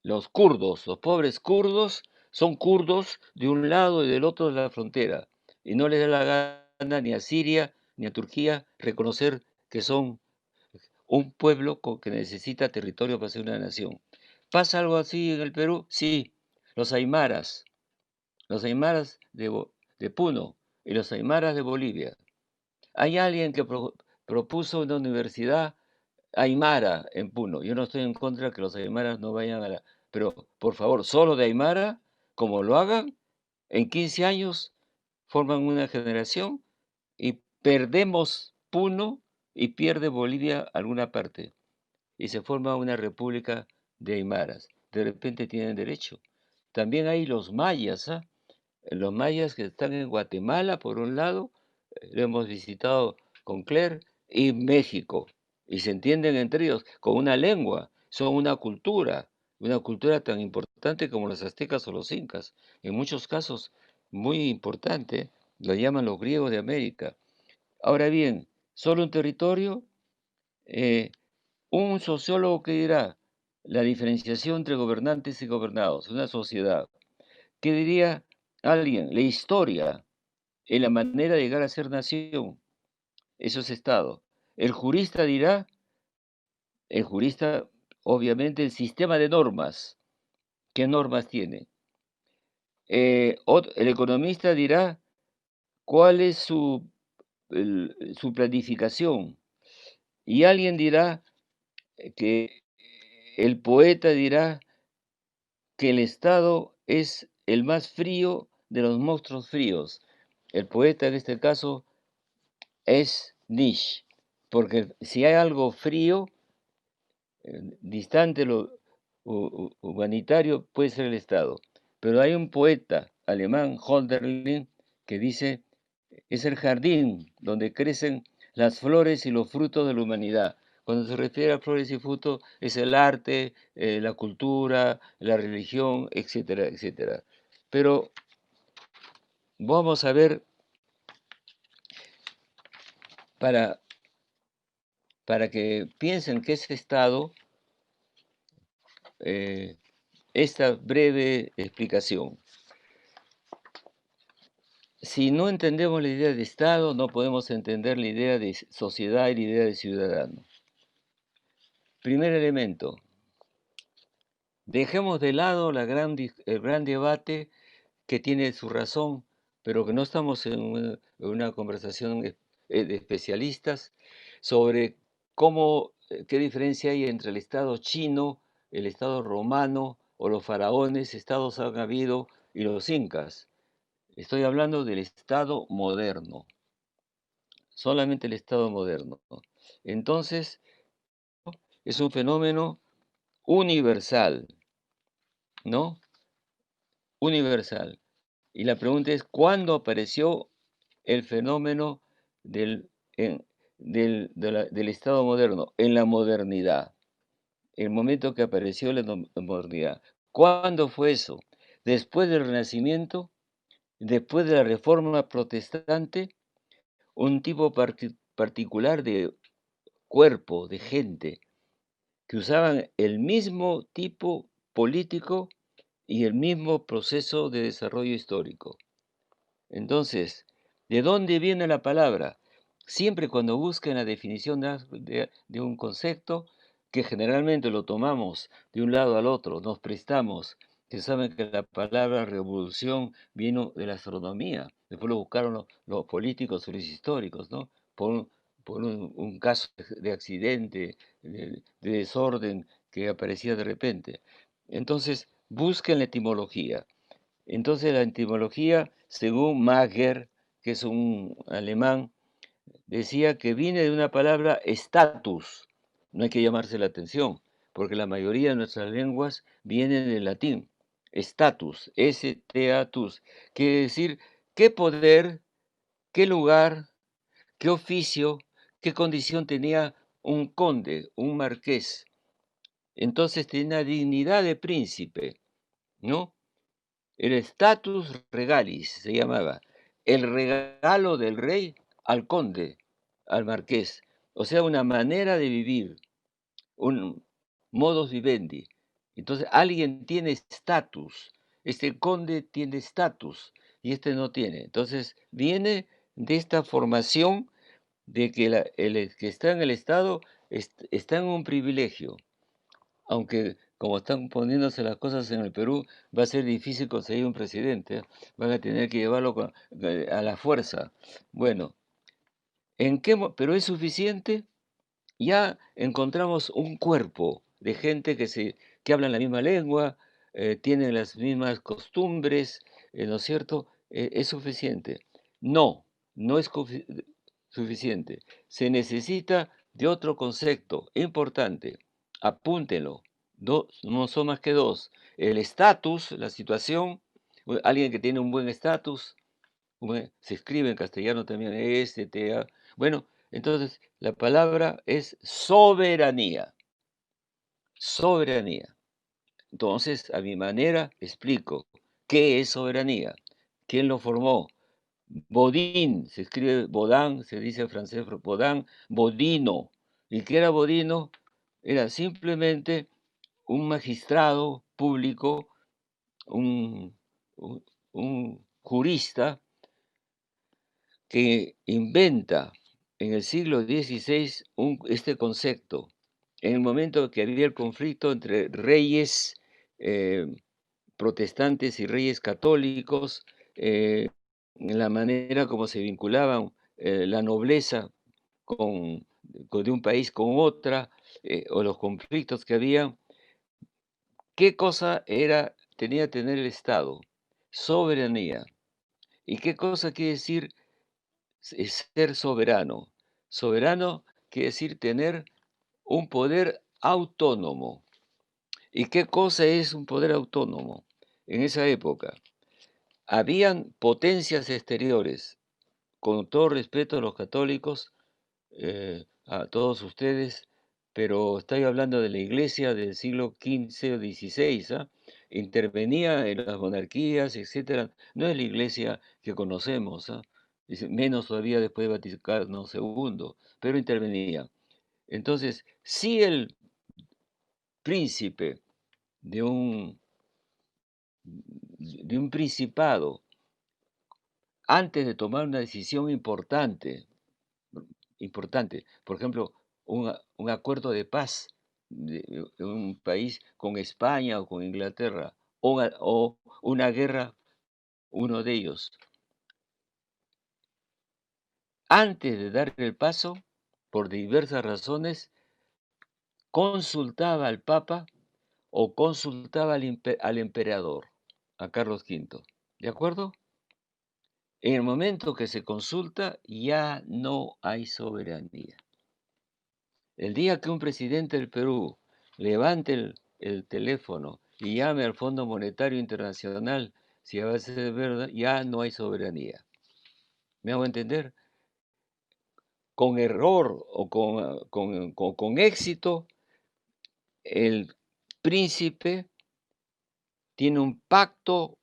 los kurdos, los pobres kurdos son kurdos de un lado y del otro de la frontera, y no les da la gana ni a Siria ni a Turquía reconocer que son un pueblo que necesita territorio para ser una nación. ¿Pasa algo así en el Perú? Sí, los aymaras, los aymaras de Puno y los aymaras de Bolivia. Hay alguien que propuso una universidad aymara en Puno. Yo no estoy en contra de que los aymaras no vayan a la... Pero, por favor, solo de aymara, como lo hagan, en 15 años forman una generación y perdemos Puno y pierde Bolivia alguna parte y se forma una república de aymaras. De repente tienen derecho. También hay los mayas, ¿ah? Los mayas que están en Guatemala, por un lado, lo hemos visitado con Claire, y México. Y se entienden entre ellos con una lengua, son una cultura tan importante como los aztecas o los incas. En muchos casos, muy importante, lo llaman los griegos de América. Ahora bien, solo un territorio, eh, un sociólogo que dirá la diferenciación entre gobernantes y gobernados, una sociedad. ¿Qué diría alguien? La historia en la manera de llegar a ser nación. Eso es Estado. El jurista dirá, el jurista, obviamente, el sistema de normas. ¿Qué normas tiene? El economista dirá cuál es su planificación. Y alguien dirá que el poeta dirá que el Estado es el más frío de los monstruos fríos. El poeta en este caso es Nietzsche, porque si hay algo frío, distante lo humanitario, puede ser el Estado. Pero hay un poeta alemán, Hölderlin, que dice, es el jardín donde crecen las flores y los frutos de la humanidad. Cuando se refiere a flores y frutos, es el arte, la cultura, la religión, etcétera, etcétera. Pero vamos a ver, para, para que piensen que ese Estado, eh, esta breve explicación. Si no entendemos la idea de Estado, no podemos entender la idea de sociedad y la idea de ciudadano. Primer elemento, dejemos de lado el gran debate que tiene su razón, pero que no estamos en una conversación de especialistas sobre qué diferencia hay entre el Estado chino, el Estado romano o los faraones, estados han habido, y los incas. Estoy hablando del Estado moderno, solamente el Estado moderno. Entonces, es un fenómeno universal, ¿no? Universal. Y la pregunta es, ¿cuándo apareció el fenómeno del, del Estado moderno? En la modernidad, el momento que apareció la modernidad. ¿Cuándo fue eso? Después del Renacimiento, después de la Reforma Protestante, un tipo particular de cuerpo, de gente, que usaban el mismo tipo político y el mismo proceso de desarrollo histórico. Entonces, ¿de dónde viene la palabra? Siempre cuando busquen la definición de un concepto, que generalmente lo tomamos de un lado al otro, nos prestamos, que saben que la palabra revolución vino de la astronomía, después lo buscaron los políticos y los históricos, ¿no? Por un caso de accidente, de desorden que aparecía de repente. Entonces, busquen la etimología. Entonces la etimología, según Mager, que es un alemán, decía que viene de una palabra status. No hay que llamarse la atención, porque la mayoría de nuestras lenguas vienen del latín. Status, S-T-A-Tus, quiere decir qué poder, qué lugar, qué oficio, qué condición tenía un conde, un marqués. Entonces tenía dignidad de príncipe, ¿no? El status regalis se llamaba, el regalo del rey al conde, al marqués. O sea, una manera de vivir, un modus vivendi. Entonces, alguien tiene estatus, este conde tiene estatus y este no tiene. Entonces, viene de esta formación de que el que está en el Estado está en un privilegio, aunque como están poniéndose las cosas en el Perú, va a ser difícil conseguir un presidente, ¿eh? Van a tener que llevarlo a la fuerza. Bueno, ¿pero es suficiente? Ya encontramos un cuerpo de gente que hablan la misma lengua, tienen las mismas costumbres, ¿no es cierto? ¿Es suficiente? No, no es suficiente. Se necesita de otro concepto importante. Apúntenlo. No son más que dos. El estatus, la situación, alguien que tiene un buen estatus, se escribe en castellano también, STA. Bueno, entonces la palabra es soberanía, soberanía. Entonces, a mi manera, explico qué es soberanía, quién lo formó. Bodín, se escribe Bodán, se dice en francés Bodán, Bodino. ¿Y qué era Bodino? Era simplemente un magistrado público, un, un un jurista que inventa en el siglo XVI este concepto, en el momento que había el conflicto entre reyes eh, protestantes y reyes católicos, en la manera como se vinculaban la nobleza de un país con otra, o los conflictos que había, ¿qué cosa tenía que tener el Estado? Soberanía. ¿Y qué cosa quiere decir es ser soberano? Soberano quiere decir tener un poder autónomo. ¿Y qué cosa es un poder autónomo? En esa época habían potencias exteriores, con todo respeto a los católicos, a todos ustedes, pero estoy hablando de la iglesia del siglo XV o XVI, ¿ah? Intervenía en las monarquías, etcétera. No es la iglesia que conocemos, ¿ah? Menos todavía después de Vaticano II, pero intervenía. Entonces, si el príncipe de un principado, antes de tomar una decisión importante, por ejemplo, un acuerdo de paz de un país con España o con Inglaterra, o una guerra, uno de ellos, antes de dar el paso, por diversas razones, consultaba al Papa o consultaba al emperador, a Carlos V. ¿De acuerdo? En el momento que se consulta, ya no hay soberanía. El día que un presidente del Perú levante el teléfono y llame al Fondo Monetario Internacional, si va a ser verdad, ya no hay soberanía. ¿Me hago entender? Con error o con éxito, el príncipe tiene un pacto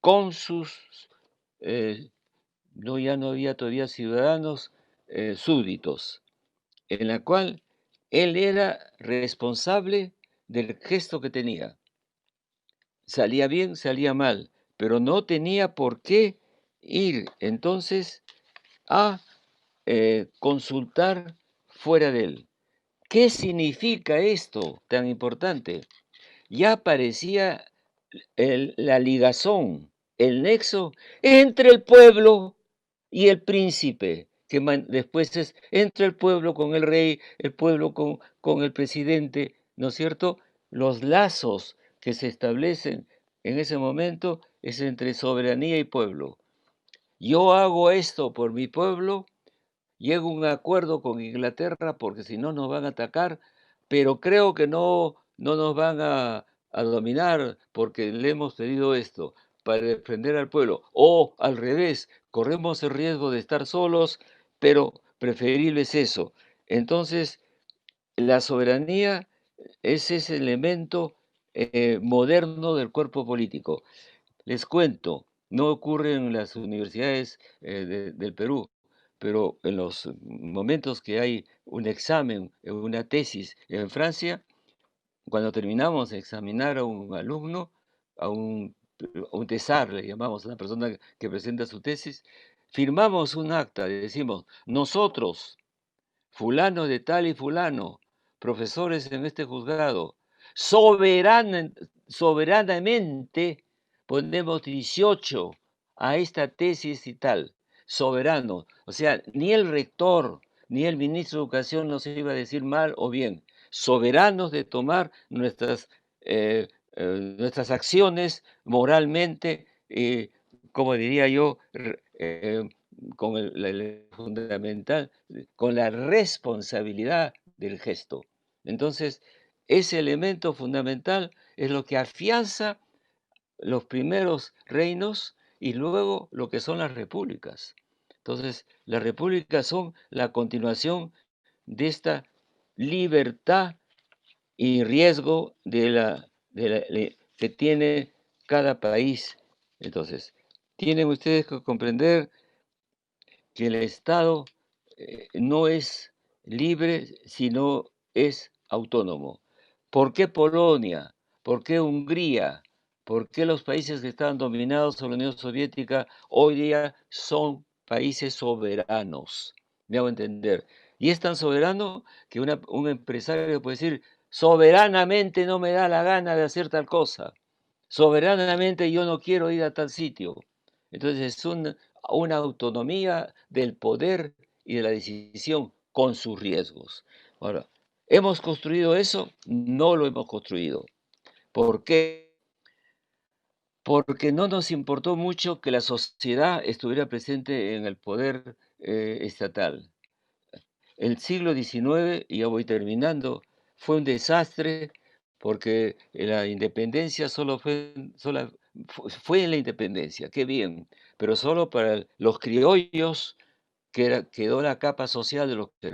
con sus, eh, no, ya no había todavía ciudadanos, súbditos, en la cual él era responsable del gesto que tenía. Salía bien, salía mal, pero no tenía por qué ir entonces a consultar fuera de él. ¿Qué significa esto tan importante? Ya aparecía la ligazón, el nexo entre el pueblo y el príncipe, que después es entre el pueblo con el rey, el pueblo con el presidente, ¿no es cierto? Los lazos que se establecen en ese momento es entre soberanía y pueblo. Yo hago esto por mi pueblo, llego a un acuerdo con Inglaterra porque si no nos van a atacar, pero creo que no nos van a dominar porque le hemos pedido esto para defender al pueblo. O al revés, corremos el riesgo de estar solos, pero preferible es eso. Entonces, la soberanía es ese elemento moderno del cuerpo político. Les cuento, no ocurre en las universidades del Perú, pero en los momentos que hay un examen, una tesis en Francia, cuando terminamos de examinar a un alumno, a un tesar, le llamamos a una persona que presenta su tesis, firmamos un acta y decimos, nosotros fulano de tal y fulano, profesores en este juzgado, soberana- soberanamente ponemos 18 a esta tesis y tal, soberano. O sea, ni el rector ni el ministro de Educación nos iba a decir mal o bien, soberanos de tomar nuestras acciones moralmente, como diría yo, con el fundamental, con la responsabilidad del gesto. Entonces, ese elemento fundamental es lo que afianza los primeros reinos y luego lo que son las repúblicas. Entonces, las repúblicas son la continuación de esta libertad y riesgo que tiene cada país. Entonces, tienen ustedes que comprender que el Estado no es libre, sino es autónomo. ¿Por qué Polonia? ¿Por qué Hungría? ¿Por qué los países que estaban dominados por la Unión Soviética hoy día son países soberanos? Me hago entender. Y es tan soberano que un empresario puede decir, soberanamente no me da la gana de hacer tal cosa. Soberanamente yo no quiero ir a tal sitio. Entonces es una autonomía del poder y de la decisión con sus riesgos. Ahora, ¿hemos construido eso? No lo hemos construido. ¿Por qué? Porque no nos importó mucho que la sociedad estuviera presente en el poder estatal. El siglo XIX, y ya voy terminando, fue un desastre porque la independencia fue en la independencia, qué bien, pero solo para los criollos quedó la capa social de los que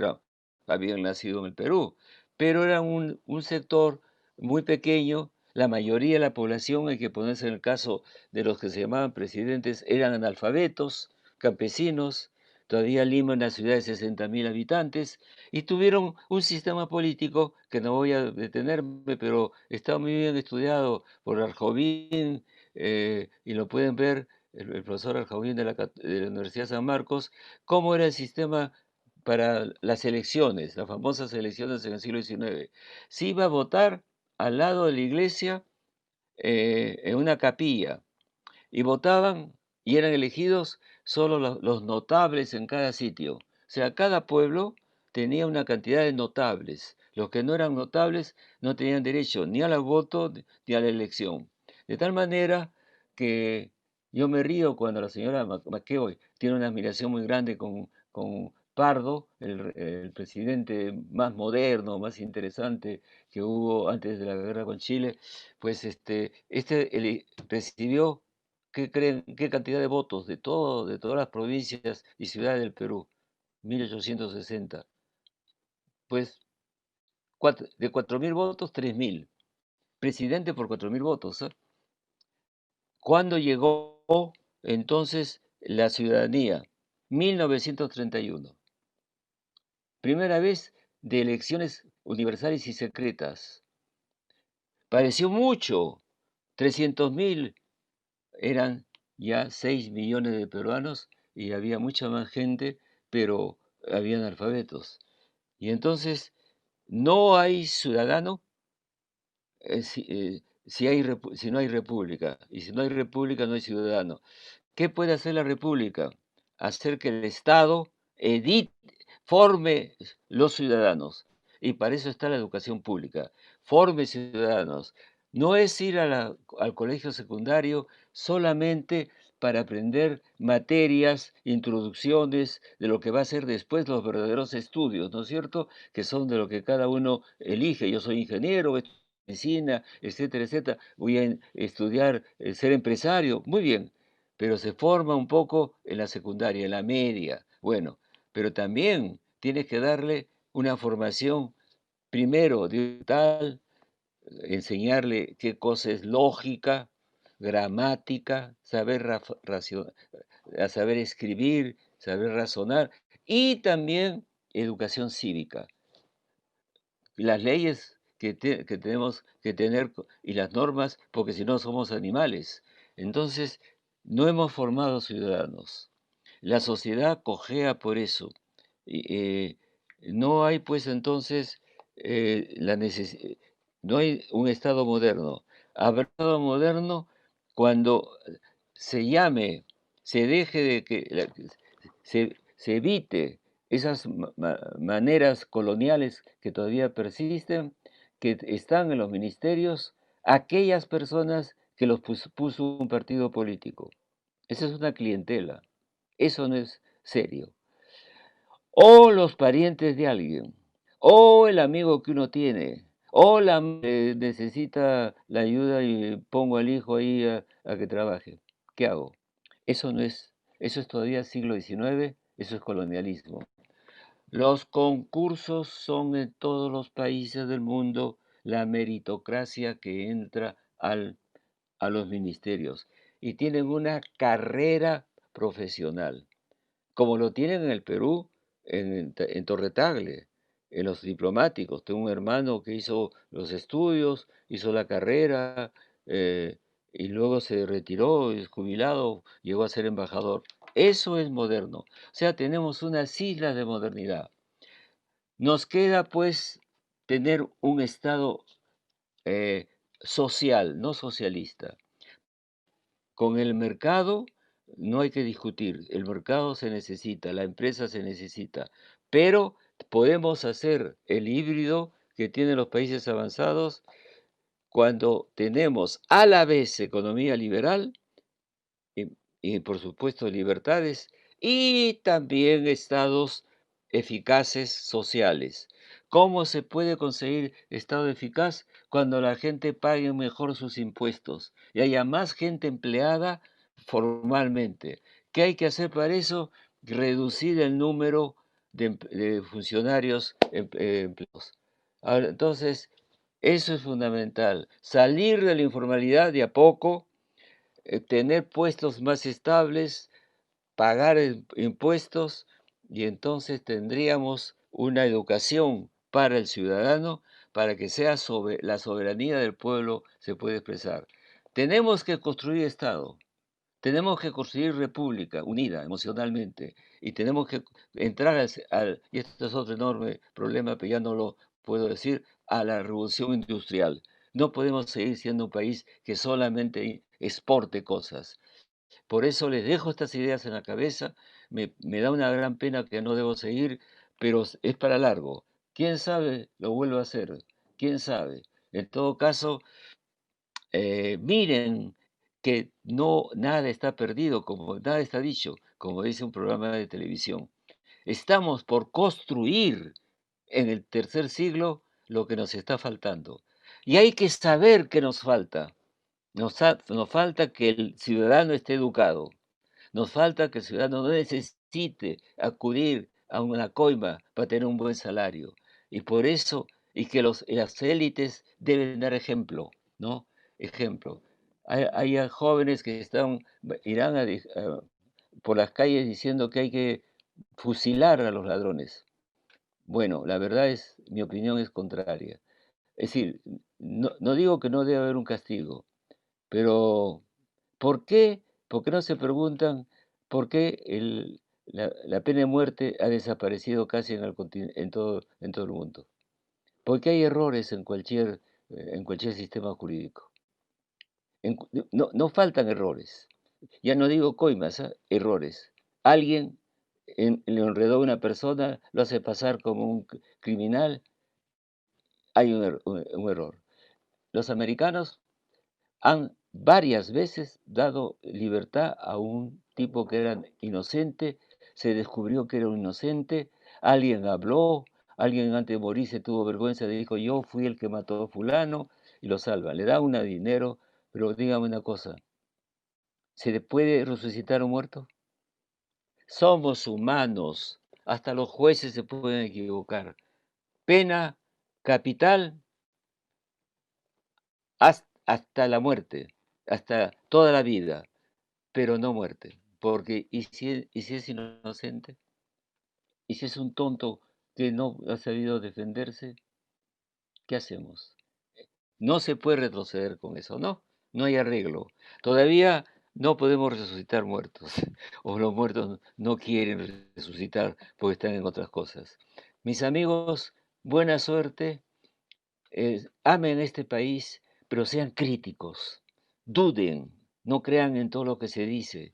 habían nacido en el Perú, pero era un sector muy pequeño, la mayoría de la población, hay que ponerse en el caso de los que se llamaban presidentes, eran analfabetos, campesinos, todavía Lima una ciudad de 60.000 habitantes, y tuvieron un sistema político que no voy a detenerme, pero está muy bien estudiado por Arjovín, y lo pueden ver, el profesor Arjovín de la Universidad de San Marcos, cómo era el sistema para las elecciones, las famosas elecciones en el siglo XIX. Se iba a votar al lado de la iglesia, en una capilla, y votaban y eran elegidos solo los notables en cada sitio. O sea, cada pueblo tenía una cantidad de notables. Los que no eran notables no tenían derecho ni al voto ni a la elección. De tal manera que yo me río cuando la señora McKeown tiene una admiración muy grande con Pardo, el presidente más moderno, más interesante que hubo antes de la guerra con Chile, pues recibió. ¿Qué creen? ¿Qué cantidad de votos de todas las provincias y ciudades del Perú? 1860. Pues de 4.000 votos, 3.000. Presidente por 4.000 votos. ¿Cuándo llegó entonces la ciudadanía? 1931. Primera vez de elecciones universales y secretas. Pareció mucho. 300.000. Eran ya 6 millones de peruanos y había mucha más gente, pero había analfabetos. Y entonces no hay ciudadano si no hay república. Y si no hay república, no hay ciudadano. ¿Qué puede hacer la república? Hacer que el Estado forme los ciudadanos. Y para eso está la educación pública. Forme ciudadanos. No es ir al colegio secundario solamente para aprender materias, introducciones de lo que va a ser después los verdaderos estudios, ¿no es cierto? Que son de lo que cada uno elige. Yo soy ingeniero, medicina, etcétera, etcétera. Voy a estudiar, ser empresario. Muy bien, pero se forma un poco en la secundaria, en la media. Bueno, pero también tienes que darle una formación primero de tal, enseñarle qué cosa es lógica, gramática, a saber escribir, saber razonar y también educación cívica. Las leyes que tenemos que tener y las normas, porque si no somos animales. Entonces, no hemos formado ciudadanos. La sociedad cojea por eso. Y, No hay, pues, entonces, la necesi no hay un Estado moderno. Habrá Estado moderno cuando se llame, se deje de que se evite esas maneras coloniales que todavía persisten, que están en los ministerios, aquellas personas que los puso un partido político. Esa es una clientela, eso no es serio. O los parientes de alguien, o el amigo que uno tiene, o la necesita la ayuda y pongo al hijo ahí a que trabaje. ¿Qué hago? Eso no es, eso es todavía siglo XIX, eso es colonialismo. Los concursos son en todos los países del mundo la meritocracia que entra a los ministerios y tienen una carrera profesional como lo tienen en el Perú, en Torre Tagle, en los diplomáticos. Tengo un hermano que hizo los estudios, hizo la carrera, eh, y luego se retiró, es jubilado, llegó a ser embajador. Eso es moderno. O sea, tenemos unas islas de modernidad. Nos queda, pues, tener un Estado eh, social, no socialista. Con el mercado no hay que discutir, el mercado se necesita, la empresa se necesita, pero podemos hacer el híbrido que tienen los países avanzados cuando tenemos a la vez economía liberal y, y, por supuesto libertades y también estados eficaces sociales. ¿Cómo se puede conseguir estado eficaz? Cuando la gente pague mejor sus impuestos y haya más gente empleada formalmente. ¿Qué hay que hacer para eso? Reducir el número de funcionarios empleados. Ahora, entonces, eso es fundamental. Salir de la informalidad de a poco, tener puestos más estables, pagar impuestos y entonces tendríamos una educación para el ciudadano para que sea sobre la soberanía del pueblo se puede expresar. Tenemos que construir Estado, tenemos que construir república unida emocionalmente y tenemos que entrar y esto es otro enorme problema, pero ya no lo puedo decir, a la revolución industrial. No podemos seguir siendo un país que solamente exporte cosas. Por eso les dejo estas ideas en la cabeza. Me da una gran pena que no debo seguir, pero es para largo. ¿Quién sabe? Lo vuelvo a hacer. ¿Quién sabe? En todo caso, miren que no nada está perdido, como nada está dicho, como dice un programa de televisión. Estamos por construir en el tercer siglo lo que nos está faltando. Y hay que saber qué nos falta. Nos falta que el ciudadano esté educado. Nos falta que el ciudadano no necesite acudir a una coima para tener un buen salario. Y por eso, y que las élites deben dar ejemplo, ¿no? Ejemplo. Hay jóvenes que irán por las calles diciendo que hay que fusilar a los ladrones. Bueno, la verdad es, mi opinión es contraria. Es decir, no digo que no debe haber un castigo, pero ¿por qué? ¿Por qué no se preguntan por qué la pena de muerte ha desaparecido casi en todo el mundo? Porque hay errores en cualquier sistema jurídico. No faltan errores. Ya no digo coimas, ¿ah? Errores. Alguien le enredó a una persona, lo hace pasar como un criminal, hay un error. Los americanos han varias veces dado libertad a un tipo que era inocente, se descubrió que era un inocente, alguien habló, alguien antes de morirse tuvo vergüenza, dijo yo fui el que mató a fulano y lo salva, le da un dinero, pero dígame una cosa, ¿se le puede resucitar un muerto? Somos humanos, hasta los jueces se pueden equivocar. Pena capital hasta la muerte, hasta toda la vida. Pero no muerte, porque ¿y si es inocente? ¿Y si es un tonto que no ha sabido defenderse? ¿Qué hacemos? No se puede retroceder con eso, ¿no? No hay arreglo. Todavía no podemos resucitar muertos, o los muertos no quieren resucitar porque están en otras cosas. Mis amigos, buena suerte, amen este país, pero sean críticos, duden, no crean en todo lo que se dice,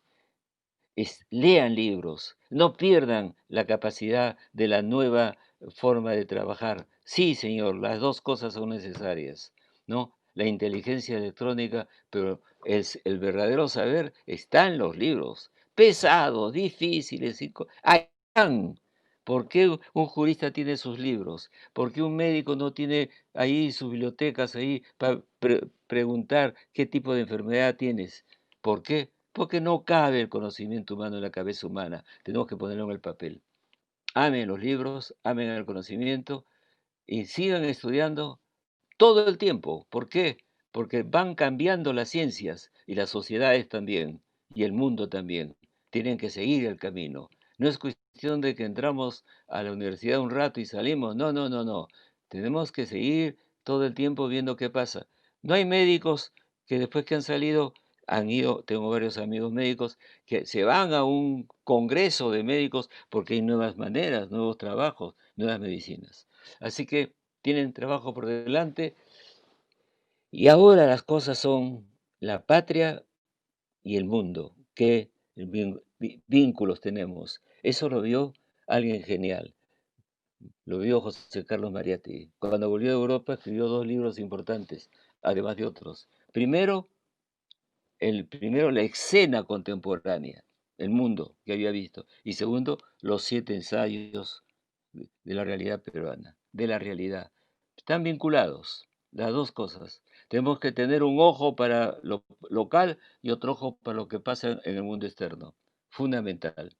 lean libros, no pierdan la capacidad de la nueva forma de trabajar. Sí, señor, las dos cosas son necesarias, ¿no? La inteligencia electrónica, pero el verdadero saber está en los libros, pesados, difíciles. Ahí están. ¿Por qué un jurista tiene sus libros? ¿Por qué un médico no tiene ahí sus bibliotecas ahí para preguntar qué tipo de enfermedad tienes? ¿Por qué? Porque no cabe el conocimiento humano en la cabeza humana. Tenemos que ponerlo en el papel. Amen los libros, amen el conocimiento y sigan estudiando todo el tiempo. ¿Por qué? Porque van cambiando las ciencias y las sociedades también, y el mundo también. Tienen que seguir el camino. No es cuestión de que entramos a la universidad un rato y salimos. No, no, no, no. Tenemos que seguir todo el tiempo viendo qué pasa. No hay médicos que después que han salido, han ido, tengo varios amigos médicos, que se van a un congreso de médicos porque hay nuevas maneras, nuevos trabajos, nuevas medicinas. Así que tienen trabajo por delante y ahora las cosas son la patria y el mundo. ¿Qué vínculos tenemos? Eso lo vio alguien genial, lo vio José Carlos Mariátegui. Cuando volvió a Europa escribió dos libros importantes, además de otros. Primero, la escena contemporánea, el mundo que había visto. Y segundo, los 7 ensayos de la realidad peruana, de la realidad. Están vinculados, las dos cosas. Tenemos que tener un ojo para lo local y otro ojo para lo que pasa en el mundo externo. Fundamental.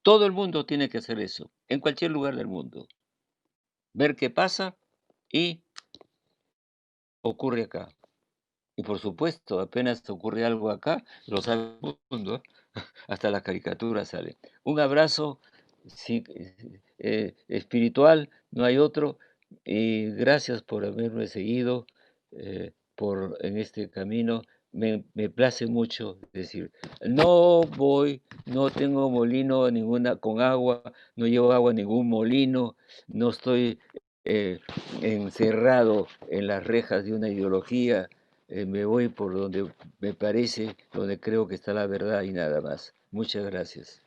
Todo el mundo tiene que hacer eso, en cualquier lugar del mundo. Ver qué pasa y ocurre acá. Y por supuesto, apenas ocurre algo acá, lo sabe el mundo, hasta las caricaturas salen. Un abrazo sí, espiritual, no hay otro, y gracias por haberme seguido en este camino. Me place mucho decir, no voy, no tengo molino ninguna con agua, no llevo agua a ningún molino, no estoy eh, encerrado en las rejas de una ideología, me voy por donde me parece, donde creo que está la verdad y nada más. Muchas gracias.